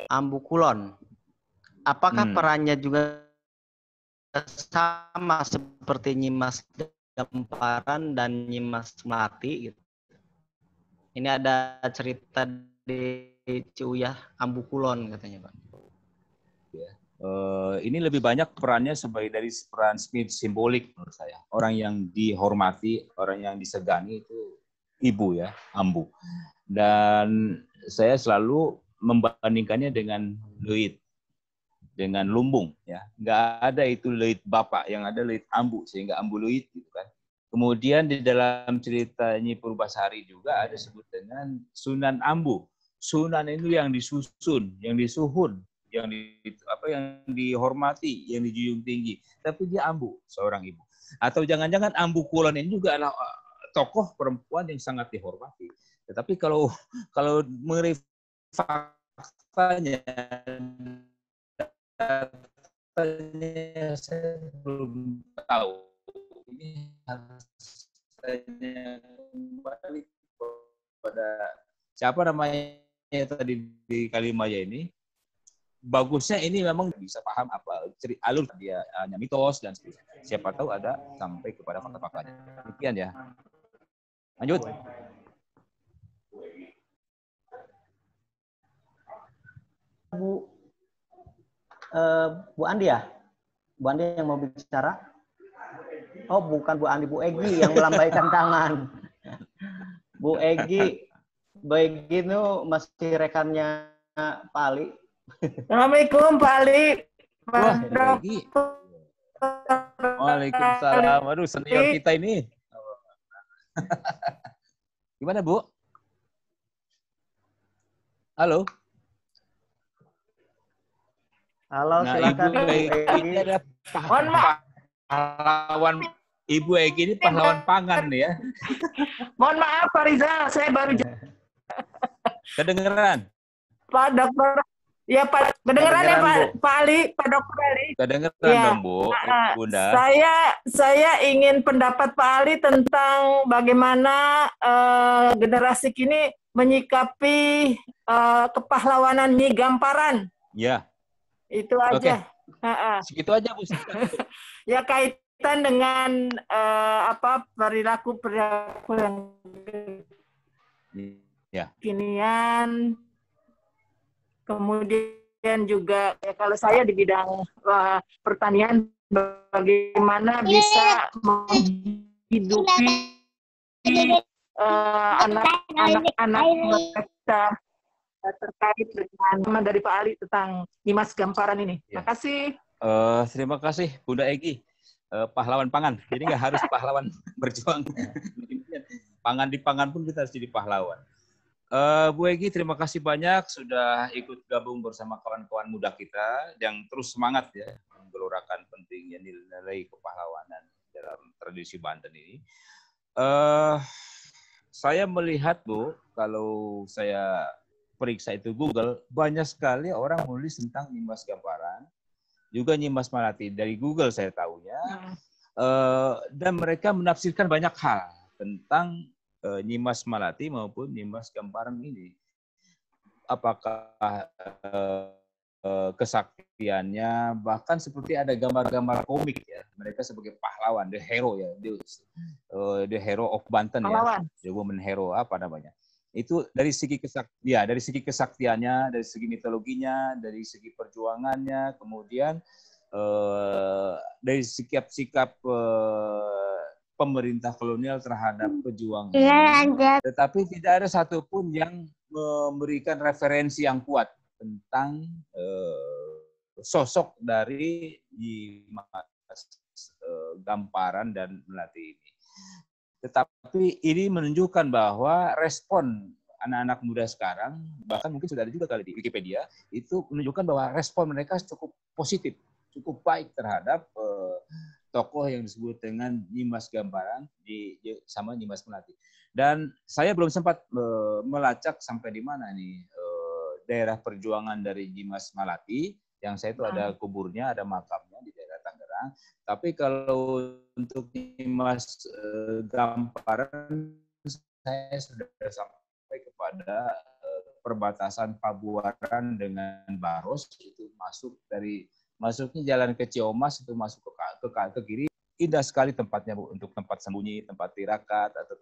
Ambu Kulon. Apakah perannya juga sama seperti Nyimas Gamparan dan Nyimas Melati gitu? Ini ada cerita di Ciuyah Ambu Kulon katanya, Pak. Ini lebih banyak perannya sebagai dari peran simbolik menurut saya. Orang yang dihormati, orang yang disegani itu ibu ya, Ambu. Dan saya selalu membandingkannya dengan Leuit, dengan lumbung ya. Nggak ada itu Leuit Bapak, yang ada Leuit Ambu, sehingga Ambu Leuit gitu kan. Kemudian di dalam cerita Nyi Purbasari juga ada sebut dengan Sunan Ambu. Sunan itu yang disusun, yang disuhun, yang dihormati, yang dijunjung tinggi. Tapi dia Ambu, seorang ibu. Atau jangan-jangan Ambu Kulon ini juga adalah tokoh perempuan yang sangat dihormati. Tetapi kalau mengenai faktanya, saya belum tahu. Ini harus tanya kembali pada siapa namanya tadi di Kalimaya ini. Bagusnya ini memang bisa paham apa alur dia hanya mitos dan siapa tahu ada sampai kepada fakta-faktanya. Demikian ya. Lanjut. Bu Andi ya? Bu Andi yang mau bicara? Oh, bukan Bu Andi, Bu Egi yang melambaikan tangan. Bu Egi itu masih rekannya Pak Ali. Assalamualaikum Pak Ali. Wah, Egi. Waalaikumsalam. Waduh, senior kita ini. Gimana, Bu? Halo. Halo, nah, silakan. Ibu Egi ada pahlawan. Ibu Egi ini pahlawan pangan ya. Mohon maaf Pak Rizal, saya baru Kedengeran? Pak Dokter. Ya Pak, kedengeran ya Pak Ali, Pak Dokter Ali. Kedengeran ya. Dong Bu, Bunda. Saya ingin pendapat Pak Ali tentang bagaimana generasi kini menyikapi kepahlawanan Nyi Gamparan. Ya. Itu aja. Segitu aja Bu. Ya kaitan dengan perilaku yang kekinian. Kemudian juga ya, kalau saya di bidang pertanian, bagaimana bisa menghidupi anak-anak kita terkait dengan dari Pak Ali tentang Nimas Gamparan ini. Ya. Terima kasih. Terima kasih Bunda Egi, pahlawan pangan. Jadi nggak harus pahlawan berjuang. Pangan di pangan pun kita harus jadi pahlawan. Bu Egi, terima kasih banyak sudah ikut gabung bersama kawan-kawan muda kita yang terus semangat ya menggelorakan pentingnya nilai kepahlawanan dalam tradisi Banten ini. Saya melihat Bu, kalau saya periksa itu Google, banyak sekali orang menulis tentang Nimas Gamparan, juga Nimas Malati. Dari Google saya tahunya, dan mereka menafsirkan banyak hal tentang Nimas Malati maupun Nimas Gamparan ini. Apakah kesaktiannya, bahkan seperti ada gambar-gambar komik ya, mereka sebagai pahlawan, the hero ya, the hero of Banten pahlawan. Ya, the woman hero apa namanya. Itu dari segi kesaktiannya, dari segi mitologinya, dari segi perjuangannya, kemudian dari sikap-sikap pemerintah kolonial terhadap pejuang ini. Tetapi tidak ada satupun yang memberikan referensi yang kuat tentang sosok dari Nimas Gamparan dan Melati ini. Tetapi ini menunjukkan bahwa respon anak-anak muda sekarang, bahkan mungkin sudah ada juga kali di Wikipedia, itu menunjukkan bahwa respon mereka cukup positif, cukup baik terhadap tokoh yang disebut dengan Nimas Gamparan sama Nimas Melati. Dan saya belum sempat melacak sampai di mana nih daerah perjuangan dari Nimas Malati. Yang saya itu ada kuburnya, ada makamnya di daerah Tangerang. Tapi kalau untuk Nimas Gamparan, saya sudah sampai kepada perbatasan Pabuaran dengan Baros, itu masuknya jalan ke Ciomas, itu masuk ke kiri. indah sekali tempatnya, Bu, untuk tempat sembunyi, tempat tirakat, atau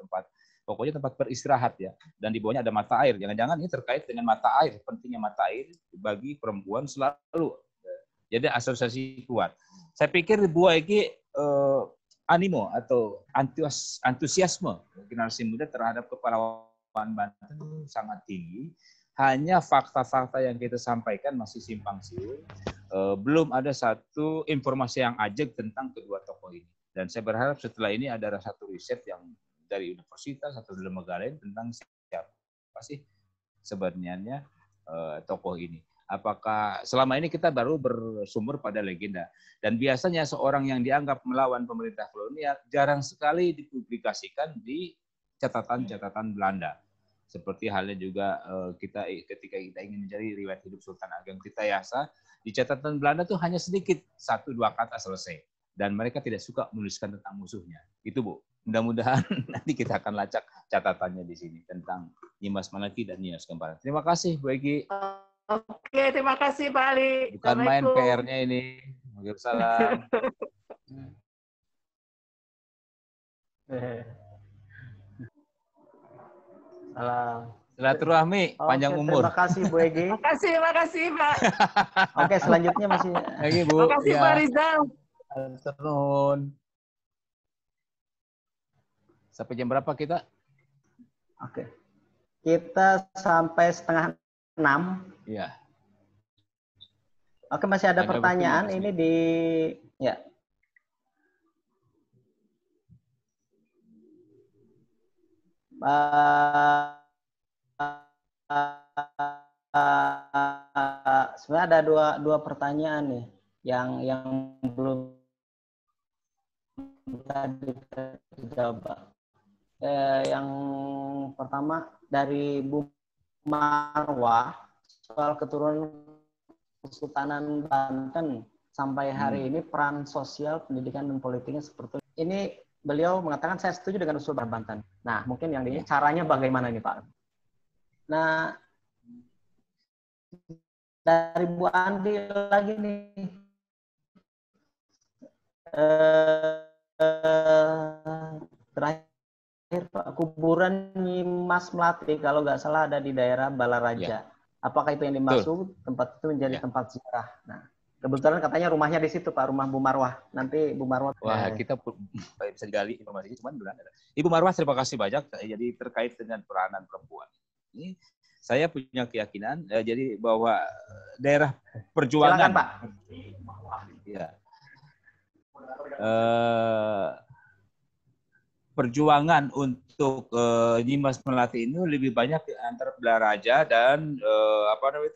pokoknya tempat beristirahat ya. Dan di bawahnya ada mata air. Jangan-jangan ini terkait dengan mata air, pentingnya mata air bagi perempuan selalu. Jadi asosiasi kuat. Saya pikir buah ini animo atau antusiasme generasi muda terhadap kepulauan Banten itu sangat tinggi. Hanya fakta-fakta yang kita sampaikan masih simpang siur. Belum ada satu informasi yang ajak tentang kedua tokoh ini. Dan saya berharap setelah ini ada satu riset yang dari universitas atau dari lembaga lain tentang siapa sih sebenarnya tokoh ini. Apakah selama ini kita baru bersumber pada legenda. Dan biasanya seorang yang dianggap melawan pemerintah kolonial jarang sekali dipublikasikan di catatan-catatan Belanda. Seperti halnya juga kita ketika kita ingin mencari riwayat hidup Sultan Ageng Tirtayasa, di catatan Belanda tuh hanya sedikit, 1-2 kata selesai. Dan mereka tidak suka menuliskan tentang musuhnya. Itu, Bu. Mudah-mudahan nanti kita akan lacak catatannya di sini tentang Nyimas Malaki dan Nyimas Kembaran. Terima kasih, Bu Egi. Oke, terima kasih Pak Ali. Bukan main PR-nya ini. Waalaikumsalam. Salam. Silaturahmi, panjang umur. Terima kasih Bu Egi. Terima kasih Pak. Oke, selanjutnya masih. Lagi Bu. Terima kasih Pak Rizal. Turun. Sampai jam berapa kita? Oke. Kita sampai 5:30. Iya. Oke, masih ada pertanyaan ini di ya. Sebenarnya ada dua pertanyaan nih yang belum tadi dijawab. Yang pertama dari Bu Marwah soal keturunan Kesultanan Banten sampai hari ini peran sosial, pendidikan dan politiknya seperti ini. Beliau mengatakan saya setuju dengan usul Banten. Nah, mungkin yang ini caranya bagaimana nih Pak? Nah, dari Bu Andi lagi nih. Terakhir Pak, kuburan Nyimas Melati kalau nggak salah ada di daerah Balaraja. Ya. Apakah itu yang dimaksud? Tempat itu menjadi tempat sejarah. Nah, kebetulan katanya rumahnya di situ Pak, rumah Bu Marwah. Nanti Bu Marwah. Wah, kita bisa digali informasinya, cuman belum ada. Ibu Marwah, terima kasih banyak. Jadi terkait dengan peranan perempuan. Ini saya punya keyakinan jadi bahwa daerah perjuangan. Silakan Pak. Ya. Perjuangan untuk Nyimas Melati ini lebih banyak antara Balaraja dan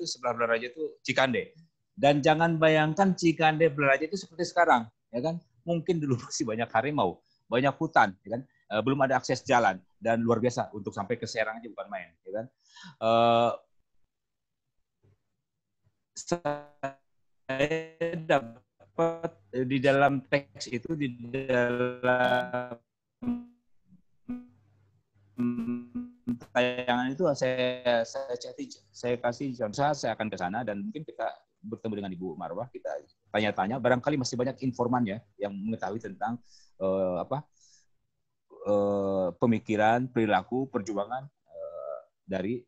sebelah Balaraja itu Cikande. Dan jangan bayangkan Cikande Balaraja itu seperti sekarang, ya kan? Mungkin dulu masih banyak harimau, banyak hutan, ya kan? Belum ada akses jalan dan luar biasa untuk sampai ke Serang aja bukan main, ya kan? Saya dapat di dalam teks itu di dalam tayangan itu saya kasih contoh, saya akan ke sana dan mungkin kita bertemu dengan Ibu Marwah, kita tanya-tanya, barangkali masih banyak informan ya yang mengetahui tentang pemikiran, perilaku, perjuangan dari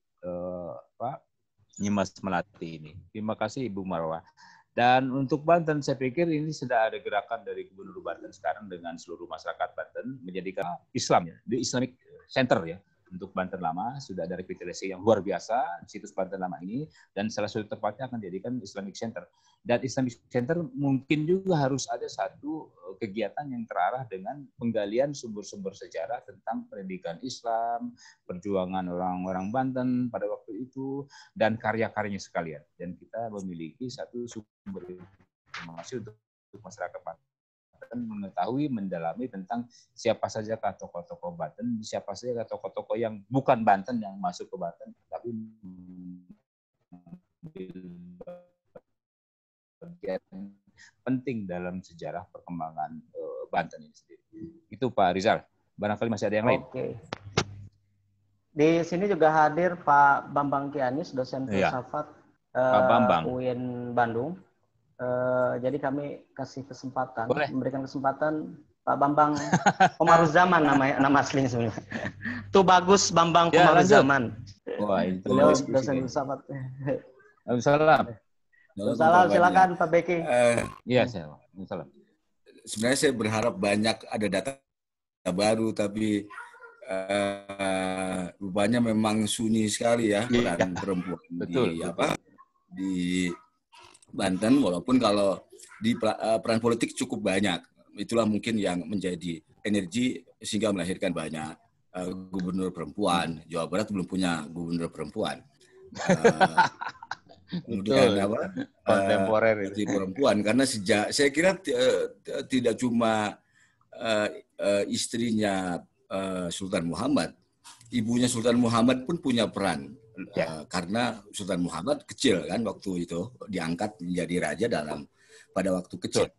Nyimas Melati ini. Terima kasih Ibu Marwah. Dan untuk Banten, saya pikir ini sudah ada gerakan dari Gubernur Banten sekarang dengan seluruh masyarakat Banten menjadikan Islam ya, di Islamic Center ya. Untuk Banten Lama sudah ada revitalisasi yang luar biasa situs Banten Lama ini, dan salah satu tempatnya akan dijadikan Islamic Center. Dan Islamic Center mungkin juga harus ada satu kegiatan yang terarah dengan penggalian sumber-sumber sejarah tentang pendidikan Islam, perjuangan orang-orang Banten pada waktu itu, dan karya-karyanya sekalian. Dan kita memiliki satu sumber informasi untuk masyarakat Banten mengetahui, mendalami tentang siapa saja tokoh-tokoh Banten, siapa saja tokoh-tokoh yang bukan Banten yang masuk ke Banten, tapi bagian penting dalam sejarah perkembangan Banten ini sendiri. Itu Pak Rizal. Barangkali masih ada yang lain. Oke. Di sini juga hadir Pak Bambang Kianis, dosen filsafat UIN Bandung. Jadi kami kasih kesempatan, memberikan kesempatan Pak Bambang Komaruzzaman nama aslinya sebenarnya. Tuh Bagus Bambang Ya, Komaruzzaman. Wah, itu Beliau diskusi dosen kayaknya. filsafat. Waalaikumsalam. Salam, silakan Pak Beki. Iya, Waalaikumsalam. Sebenarnya saya berharap banyak ada data baru, tapi rupanya memang sunyi sekali ya peran perempuan di Banten, walaupun kalau di peran politik cukup banyak. Itulah mungkin yang menjadi energi sehingga melahirkan banyak gubernur perempuan. Jawa Barat belum punya gubernur perempuan. Kemudian kontemporer itu perempuan, karena saya kira tidak cuma istrinya Sultan Muhammad, ibunya Sultan Muhammad pun punya peran. Karena Sultan Muhammad kecil kan waktu itu diangkat menjadi raja pada waktu kecil,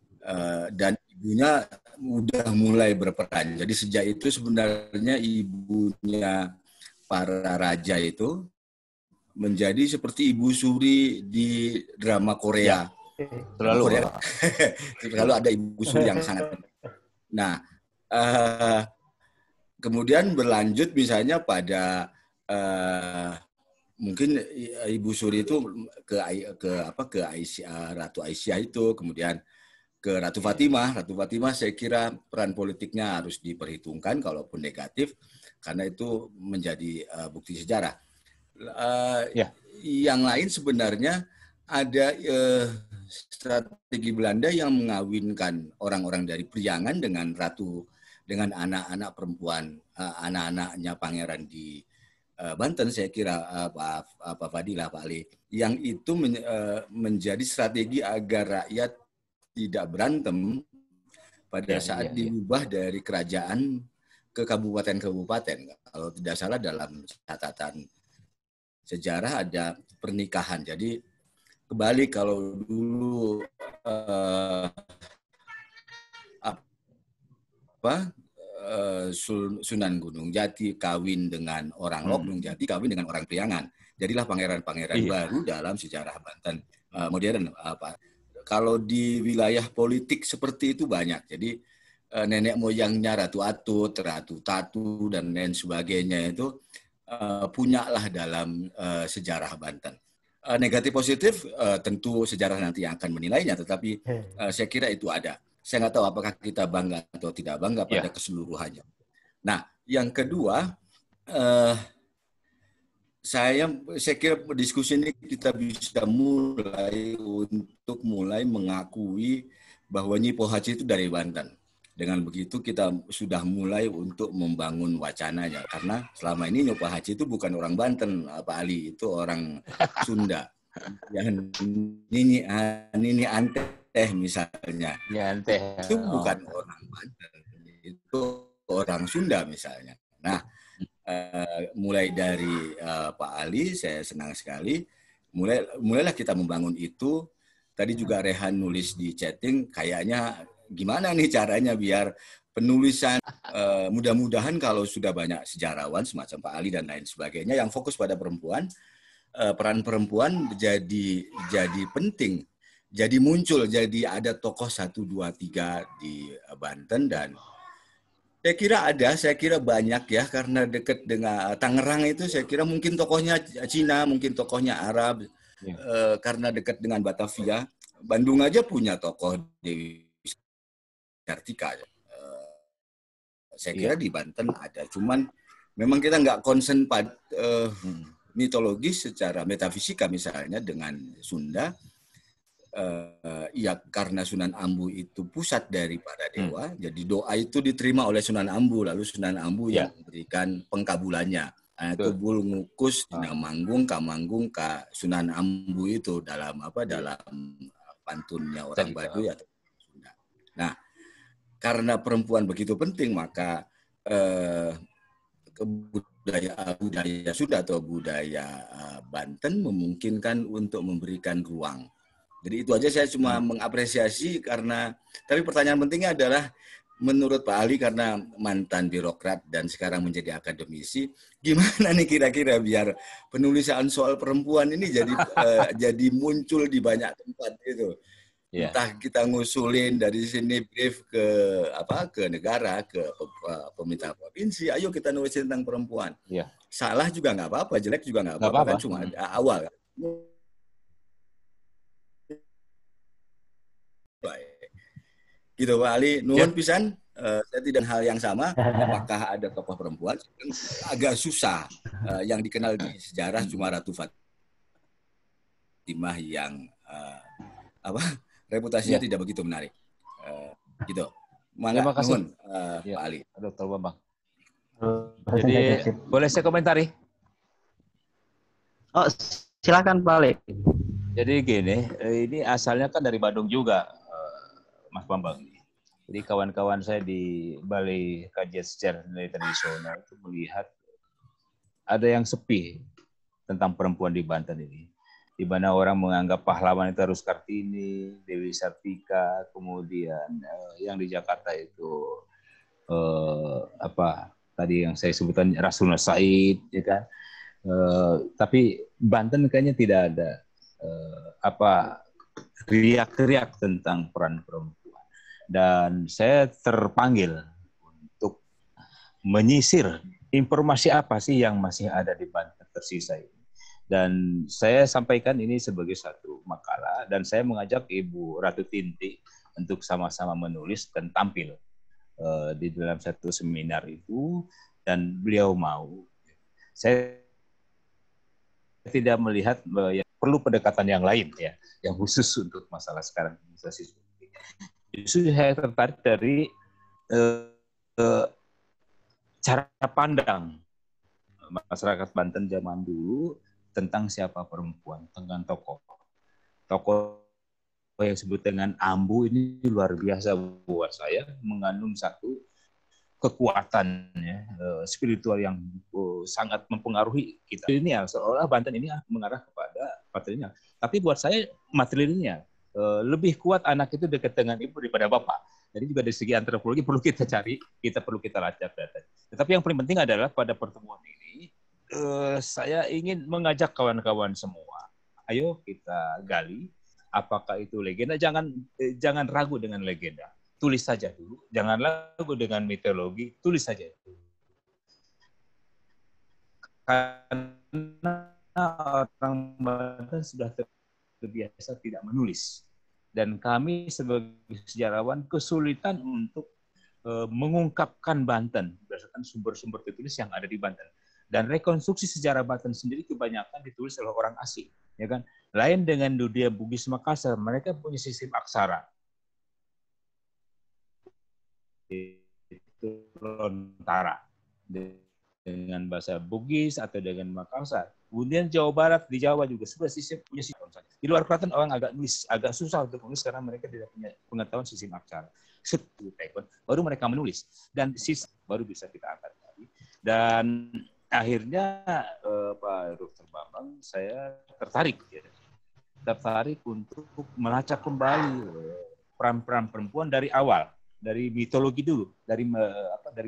dan ibunya udah mulai berperan. Jadi sejak itu sebenarnya ibunya para raja itu menjadi seperti Ibu Suri di drama Korea. Selalu ada Ibu Suri yang sangat. Nah, kemudian berlanjut misalnya pada mungkin Ibu Suri itu ke Aisyah, Ratu Aisyah itu, kemudian ke Ratu Fatimah. Ratu Fatimah saya kira peran politiknya harus diperhitungkan kalaupun negatif, karena itu menjadi bukti sejarah. Yang lain sebenarnya ada strategi Belanda yang mengawinkan orang-orang dari Priangan dengan anak-anak perempuan, anak-anaknya pangeran di Banten, saya kira Pak Fadilah, Pak Ali, yang itu menjadi strategi agar rakyat tidak berantem pada saat diubah dari kerajaan ke kabupaten-kabupaten. Kalau tidak salah dalam catatan sejarah ada pernikahan. Jadi kebalik, kalau dulu Sunan Gunung Jati kawin dengan orang Lok, Gunung Jati kawin dengan orang Priangan. Jadilah pangeran-pangeran baru dalam sejarah Banten modern. Kalau di wilayah politik seperti itu banyak. Jadi nenek moyangnya Ratu Atut, Ratu Tatu, dan lain sebagainya itu punyalah dalam sejarah Banten. Negatif positif tentu sejarah nanti yang akan menilainya, tetapi saya kira itu ada. Saya nggak tahu apakah kita bangga atau tidak bangga pada keseluruhannya. Nah, yang kedua, saya kira diskusi ini kita bisa mulai mengakui bahwa Nyi Pohaci itu dari Banten. Dengan begitu kita sudah mulai untuk membangun wacananya, karena selama ini Nyi Pohaci itu bukan orang Banten, Pak Ali, itu orang Sunda. Yang Nini Anteh misalnya, itu bukan orang Banten, itu orang Sunda misalnya. Nah, mulai dari Pak Ali, saya senang sekali, mulailah kita membangun itu. Tadi juga Rehan nulis di chatting, kayaknya gimana nih caranya biar penulisan, mudah-mudahan kalau sudah banyak sejarawan semacam Pak Ali dan lain sebagainya yang fokus pada perempuan, peran perempuan jadi penting, jadi muncul, jadi ada tokoh 1, 2, 3 di Banten. Dan saya kira banyak ya, karena dekat dengan Tangerang itu saya kira mungkin tokohnya Cina, mungkin tokohnya Arab, karena dekat dengan Batavia. Bandung aja punya tokoh Dewi Kartika. Saya kira di Banten ada, cuman memang kita nggak concern pada mitologis secara metafisika misalnya dengan Sunda. Ya karena Sunan Ambu itu pusat dari para dewa, jadi doa itu diterima oleh Sunan Ambu, lalu Sunan Ambu yang memberikan pengkabulannya. Itu bul ngukus dina manggung kamanggung ka Sunan Ambu itu dalam pantunnya orang Baduy atau Sunda. Nah, karena perempuan begitu penting, maka budaya Sunda atau budaya Banten memungkinkan untuk memberikan ruang. Jadi itu aja, saya cuma mengapresiasi. Tapi pertanyaan pentingnya adalah, menurut Pak Ali, karena mantan birokrat dan sekarang menjadi akademisi, gimana nih kira-kira biar penulisan soal perempuan ini jadi muncul di banyak tempat itu. Iya. Entah kita ngusulin dari sini brief ke negara, ke pemerintah provinsi, ayo kita nulisin tentang perempuan. Iya. Salah juga nggak apa-apa, jelek juga nggak Nggak apa-apa, kan apa-apa. cuma awal. Gitu Pak Ali, nuhun pisan. Saya tidak hal yang sama. Apakah ada tokoh perempuan? Agak susah. Yang dikenal di sejarah cuma Ratu Fatimah yang reputasinya tidak begitu menarik. Gitu. Mangga, Terima kasih. nuhun Pak Ali. Dr. Bambang. Jadi boleh saya komentari? Oh, silakan Pak Ali. Jadi gini, ini asalnya kan dari Bandung juga, Mas Bambang. Jadi kawan-kawan saya di Balai Kajian Sejarah Nilai Tradisional itu melihat ada yang sepi tentang perempuan di Banten ini. Di mana orang menganggap pahlawan itu harus Kartini, Dewi Sartika, kemudian yang di Jakarta itu tadi yang saya sebutkan Rasuna Said, ya kan. Tapi Banten kayaknya tidak ada riak-riak tentang peran perempuan. Dan saya terpanggil untuk menyisir informasi apa sih yang masih ada di Banten tersisa ini. Dan saya sampaikan ini sebagai satu makalah, dan saya mengajak Ibu Ratu Tinti untuk sama-sama menulis dan tampil di dalam satu seminar itu, dan beliau mau. Saya tidak melihat perlu pendekatan yang lain ya, yang khusus untuk masalah sekarang. Justru saya tertarik dari cara pandang masyarakat Banten zaman dulu tentang siapa perempuan, tentang tokoh. Tokoh yang disebut dengan Ambu ini luar biasa buat saya, mengandung satu kekuatan ya, spiritual yang sangat mempengaruhi kita. Ini ya, seolah Banten ini mengarah kepada patrilineal. Tapi buat saya matrilineal. Lebih kuat anak itu dekat dengan ibu daripada bapak. Jadi juga dari segi antropologi perlu kita cari, perlu kita lacak data. Tetapi yang paling penting adalah pada pertemuan ini, saya ingin mengajak kawan-kawan semua, ayo kita gali apakah itu legenda. Jangan ragu dengan legenda, tulis saja dulu. Jangan ragu dengan mitologi, tulis saja dulu. Karena orang Banten sudah terbiasa tidak menulis. Dan kami sebagai sejarawan kesulitan untuk mengungkapkan Banten berdasarkan sumber-sumber tertulis yang ada di Banten. Dan rekonstruksi sejarah Banten sendiri kebanyakan ditulis oleh orang asing, ya kan? Lain dengan dunia Bugis Makassar, mereka punya sistem aksara. Itu lontara dengan bahasa Bugis atau dengan Makassar. Kemudian Jawa Barat, di Jawa juga sudah punya sistem. Di luar Selatan orang agak susah untuk menulis karena mereka tidak punya pengetahuan sistem aksara. Baru mereka menulis, dan sisa baru bisa kita angkat lagi. Dan akhirnya Pak Dr. Bambang, saya tertarik untuk melacak kembali peran-peran perempuan dari awal, dari mitologi dulu, dari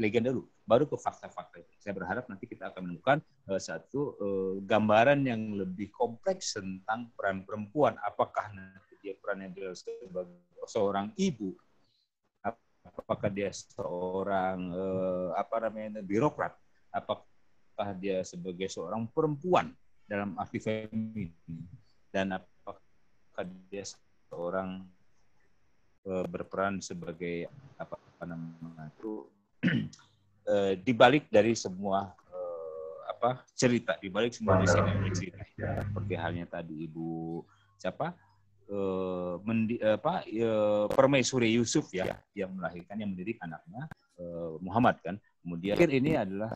legenda dulu, baru ke fakta-fakta. Saya berharap nanti kita akan menemukan satu gambaran yang lebih kompleks tentang peran perempuan. Apakah nanti dia perannya sebagai seorang ibu, apakah dia seorang birokrat, apakah dia sebagai seorang perempuan dalam arti feminim, dan apakah dia seorang berperan sebagai di balik dari semua cerita, di balik semua desain cerita. Seperti halnya tadi Ibu Permaisuri Yusuf ya, yang melahirkan, yang mendidik anaknya Muhammad kan. Kemudian ini adalah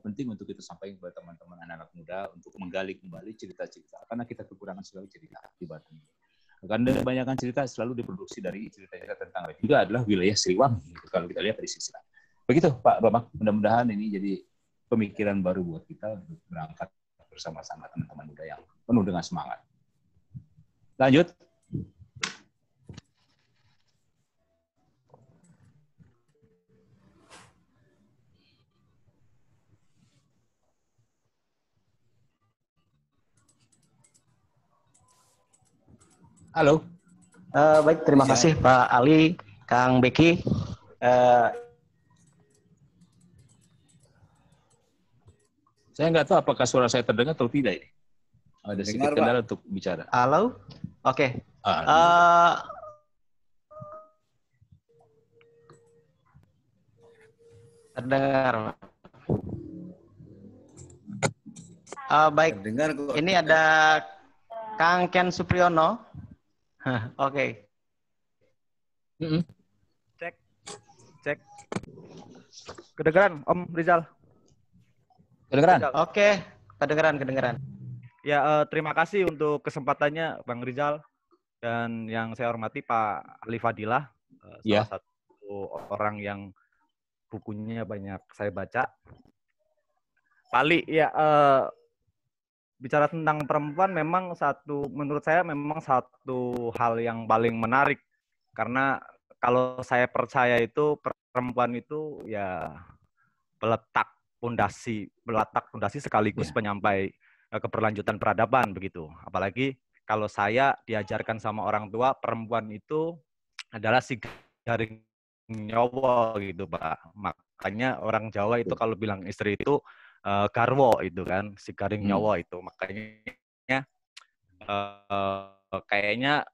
penting untuk kita sampaikan kepada teman-teman anak-anak muda untuk menggali kembali cerita-cerita, karena kita kekurangan sekali cerita di Banten. Karena kebanyakan cerita selalu diproduksi dari cerita-cerita tentang juga adalah wilayah Siliwangi, gitu, kalau kita lihat dari sisi lain. Begitu Pak Bambang, mudah-mudahan ini jadi pemikiran baru buat kita untuk berangkat bersama-sama teman-teman muda yang penuh dengan semangat. Lanjut. Halo. Baik, terima kasih Pak Ali, Kang Beki. Saya nggak tahu apakah suara saya terdengar atau tidak ini. Ada sedikit Dengar, Pak. kendala untuk bicara. Halo, oke. Alhamdulillah. Terdengar. Baik, Dengar kok. ini ada Kang Ken Supriyono. Oke. Cek. Kedengeran, Om Rizal? Kedengeran? Oke, kedengeran. Ya, terima kasih untuk kesempatannya, Bang Rizal. Dan yang saya hormati Pak Ali Fadilah, salah satu orang yang bukunya banyak saya baca. Pak Ali, ya bicara tentang perempuan memang menurut saya memang satu hal yang paling menarik. Karena kalau saya percaya itu perempuan itu ya meletak pondasi sekaligus penyampai keberlanjutan peradaban begitu. Apalagi kalau saya diajarkan sama orang tua, perempuan itu adalah si garing nyawa gitu, Pak. Makanya orang Jawa itu kalau bilang istri itu garwo itu kan, si garing nyawa itu. Makanya kayaknya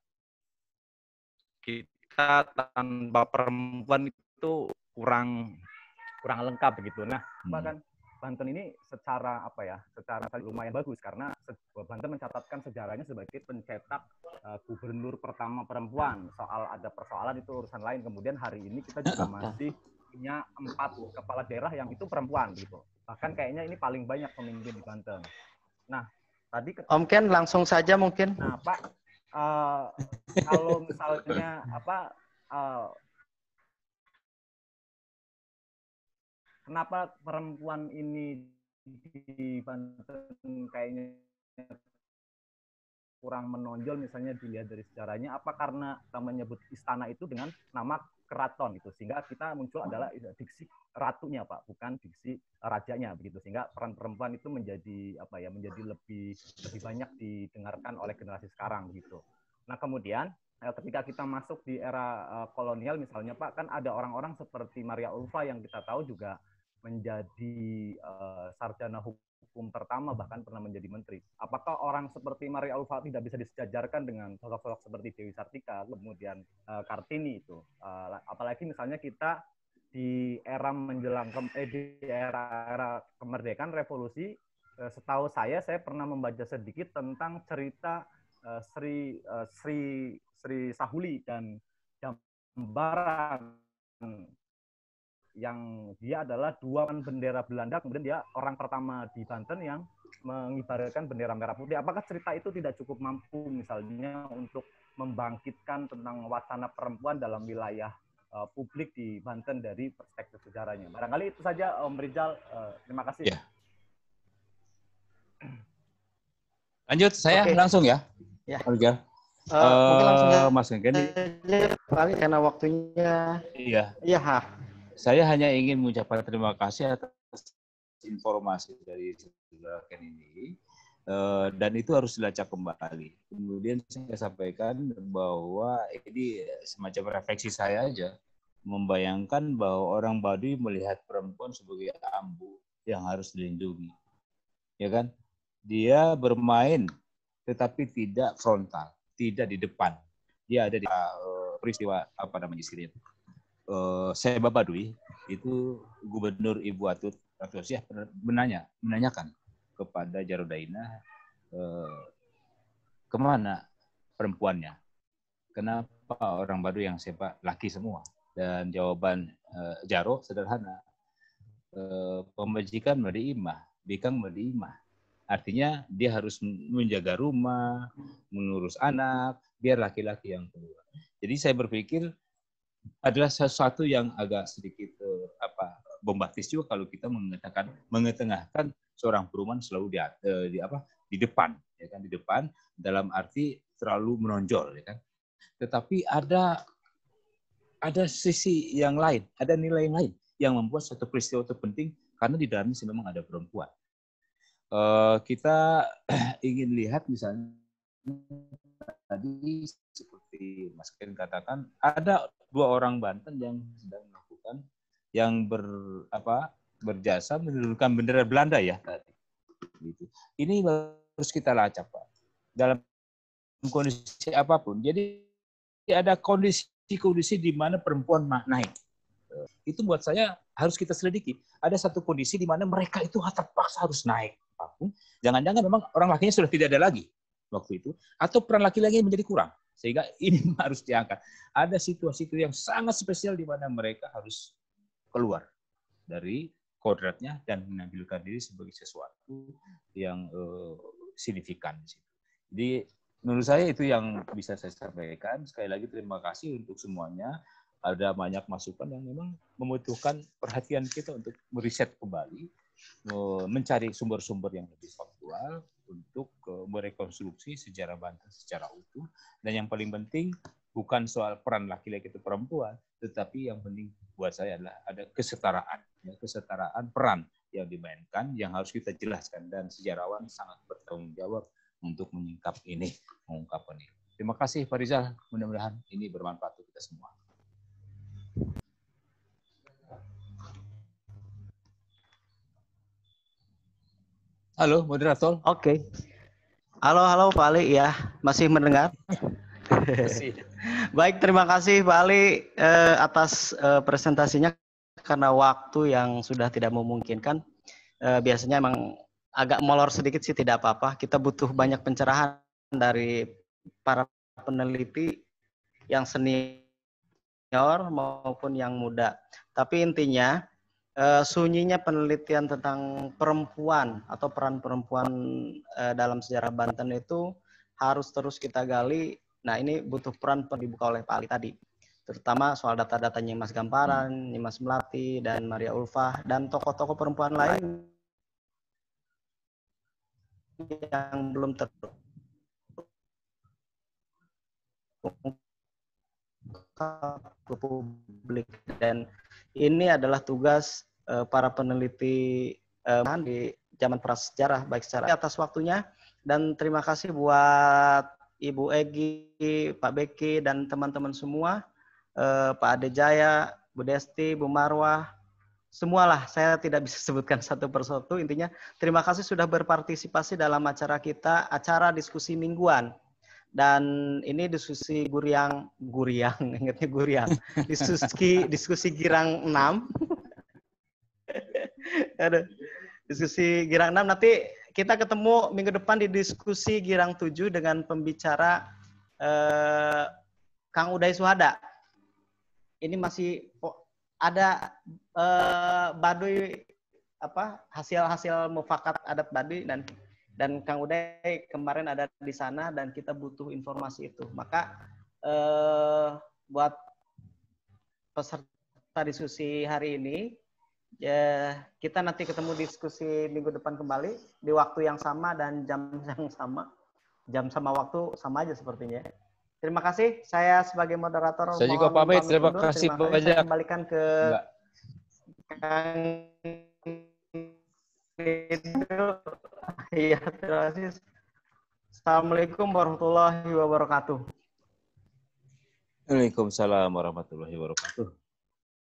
kita tanpa perempuan itu kurang lengkap begitu. Nah, bahkan Banten ini secara lumayan bagus karena Banten mencatatkan sejarahnya sebagai pencetak gubernur pertama perempuan. Ada persoalan itu urusan lain. Kemudian hari ini kita juga masih punya 4 kepala daerah yang itu perempuan gitu. Bahkan kayaknya ini paling banyak pemimpin di Banten. Nah, tadi Om Ken langsung saja mungkin. Nah, Pak, kalau misalnya kenapa perempuan ini di Banten kayaknya kurang menonjol misalnya dilihat dari sejarahnya, apa karena kita menyebut istana itu dengan nama keraton itu, sehingga kita muncul adalah diksi ratunya, Pak, bukan diksi rajanya begitu, sehingga peran perempuan itu menjadi lebih banyak didengarkan oleh generasi sekarang begitu. Nah, kemudian ketika kita masuk di era kolonial misalnya, Pak, kan ada orang-orang seperti Maria Ulfa yang kita tahu juga menjadi sarjana hukum pertama, bahkan pernah menjadi menteri. Apakah orang seperti Maria Ulfa tidak bisa disejajarkan dengan sosok-sosok seperti Dewi Sartika, kemudian Kartini itu? Apalagi misalnya kita di era menjelang di era kemerdekaan revolusi, setahu saya pernah membaca sedikit tentang cerita Sri Sahuli dan Jambaran, yang dia adalah 2 bendera Belanda, kemudian dia orang pertama di Banten yang mengibarkan bendera merah putih. Apakah cerita itu tidak cukup mampu misalnya untuk membangkitkan tentang wacana perempuan dalam wilayah publik di Banten dari perspektif sejarahnya? Barangkali itu saja, Om Rizal. Terima kasih. Ya. Lanjut, saya langsung ya. Ya. Rizal. Mungkin langsung ya. Mas Genggen. Paling karena waktunya. Iya. Iya. Saya hanya ingin mengucapkan terima kasih atas informasi dari saudara Ken ini, dan itu harus dilacak kembali. Kemudian saya sampaikan bahwa ini semacam refleksi saya aja, membayangkan bahwa orang Baduy melihat perempuan sebagai ambu yang harus dilindungi, ya kan? Dia bermain, tetapi tidak frontal, tidak di depan. Dia ada di peristiwa istilahnya. Seba Baduy itu Gubernur Ibu Atut Ratuasiah menanyakan kepada Jarodaina kemana perempuannya, kenapa orang Baduy yang Seba laki semua, dan jawaban Jaro sederhana, pemajikan madiimah, bikang madiimah, artinya dia harus menjaga rumah, mengurus anak, biar laki-laki yang keluar. Jadi saya berpikir adalah sesuatu yang agak sedikit bombastis juga kalau kita mengetengahkan seorang perempuan selalu di depan, ya kan, di depan dalam arti terlalu menonjol, ya kan. Tetapi ada sisi yang lain, ada nilai yang lain yang membuat suatu peristiwa itu penting karena di dalamnya memang ada perempuan. Kita ingin lihat misalnya tadi seperti Mas Ken katakan, ada 2 orang Banten yang sedang melakukan yang berjasa menurunkan bendera Belanda ya tadi. Gitu. Ini harus kita lacak, Pak. Dalam kondisi apapun. Jadi ada kondisi di mana perempuan naik. Itu buat saya harus kita selidiki. Ada satu kondisi di mana mereka itu terpaksa harus naik. Jangan-jangan memang orang lakinya sudah tidak ada lagi waktu itu, atau peran laki-laki menjadi kurang. Sehingga ini harus diangkat. Ada situasi yang sangat spesial di mana mereka harus keluar dari kodratnya dan menampilkan diri sebagai sesuatu yang signifikan. Jadi menurut saya itu yang bisa saya sampaikan. Sekali lagi terima kasih untuk semuanya. Ada banyak masukan yang memang membutuhkan perhatian kita untuk meriset kembali, mencari sumber-sumber yang lebih faktual untuk merekonstruksi sejarah Banten secara utuh. Dan yang paling penting bukan soal peran laki-laki atau perempuan, tetapi yang penting buat saya adalah ada kesetaraan peran yang dimainkan yang harus kita jelaskan, dan sejarawan sangat bertanggung jawab untuk mengungkap ini. Terima kasih Pak Rizal, mudah-mudahan ini bermanfaat untuk kita semua. Halo, moderator. Oke. Halo Pak Ali, ya masih mendengar? Baik, terima kasih Pak Ali atas presentasinya. Karena waktu yang sudah tidak memungkinkan, biasanya emang agak molor sedikit sih, tidak apa-apa. Kita butuh banyak pencerahan dari para peneliti yang senior maupun yang muda. Tapi intinya sunyinya penelitian tentang perempuan atau peran perempuan dalam sejarah Banten itu harus terus kita gali. Nah, ini butuh peran dibuka oleh Pak Ali tadi, terutama soal data-datanya Mas Gamparan, Mas Melati, dan Maria Ulfah, dan tokoh-tokoh perempuan lain yang belum terungkap ke publik. Dan ini adalah tugas para peneliti di zaman prasejarah, baik secara atas waktunya, dan terima kasih buat Ibu Egi, Pak Beki, dan teman-teman semua, Pak Ade Jaya, Bu Desti, Bu Marwah, semualah, saya tidak bisa sebutkan satu persatu. Intinya terima kasih sudah berpartisipasi dalam acara kita, acara diskusi mingguan. Dan ini diskusi guriang, ingatnya guriang, diskusi girang 6. Aduh, diskusi girang 6, nanti kita ketemu minggu depan di diskusi girang 7 dengan pembicara Kang Uday Suhada. Ini masih ada Baduy, hasil mufakat adat Baduy, dan Kang Uday kemarin ada di sana, dan kita butuh informasi itu. Maka buat peserta diskusi hari ini, ya, kita nanti ketemu diskusi minggu depan kembali di waktu yang sama dan jam yang sama. Jam sama waktu sama aja sepertinya. Terima kasih. Saya sebagai moderator. Saya juga pamit. Terima kasih banyak. Saya kembalikan ke Kang Ridho. Iya, terima kasih. Assalamualaikum warahmatullahi wabarakatuh. Waalaikumsalam warahmatullahi wabarakatuh.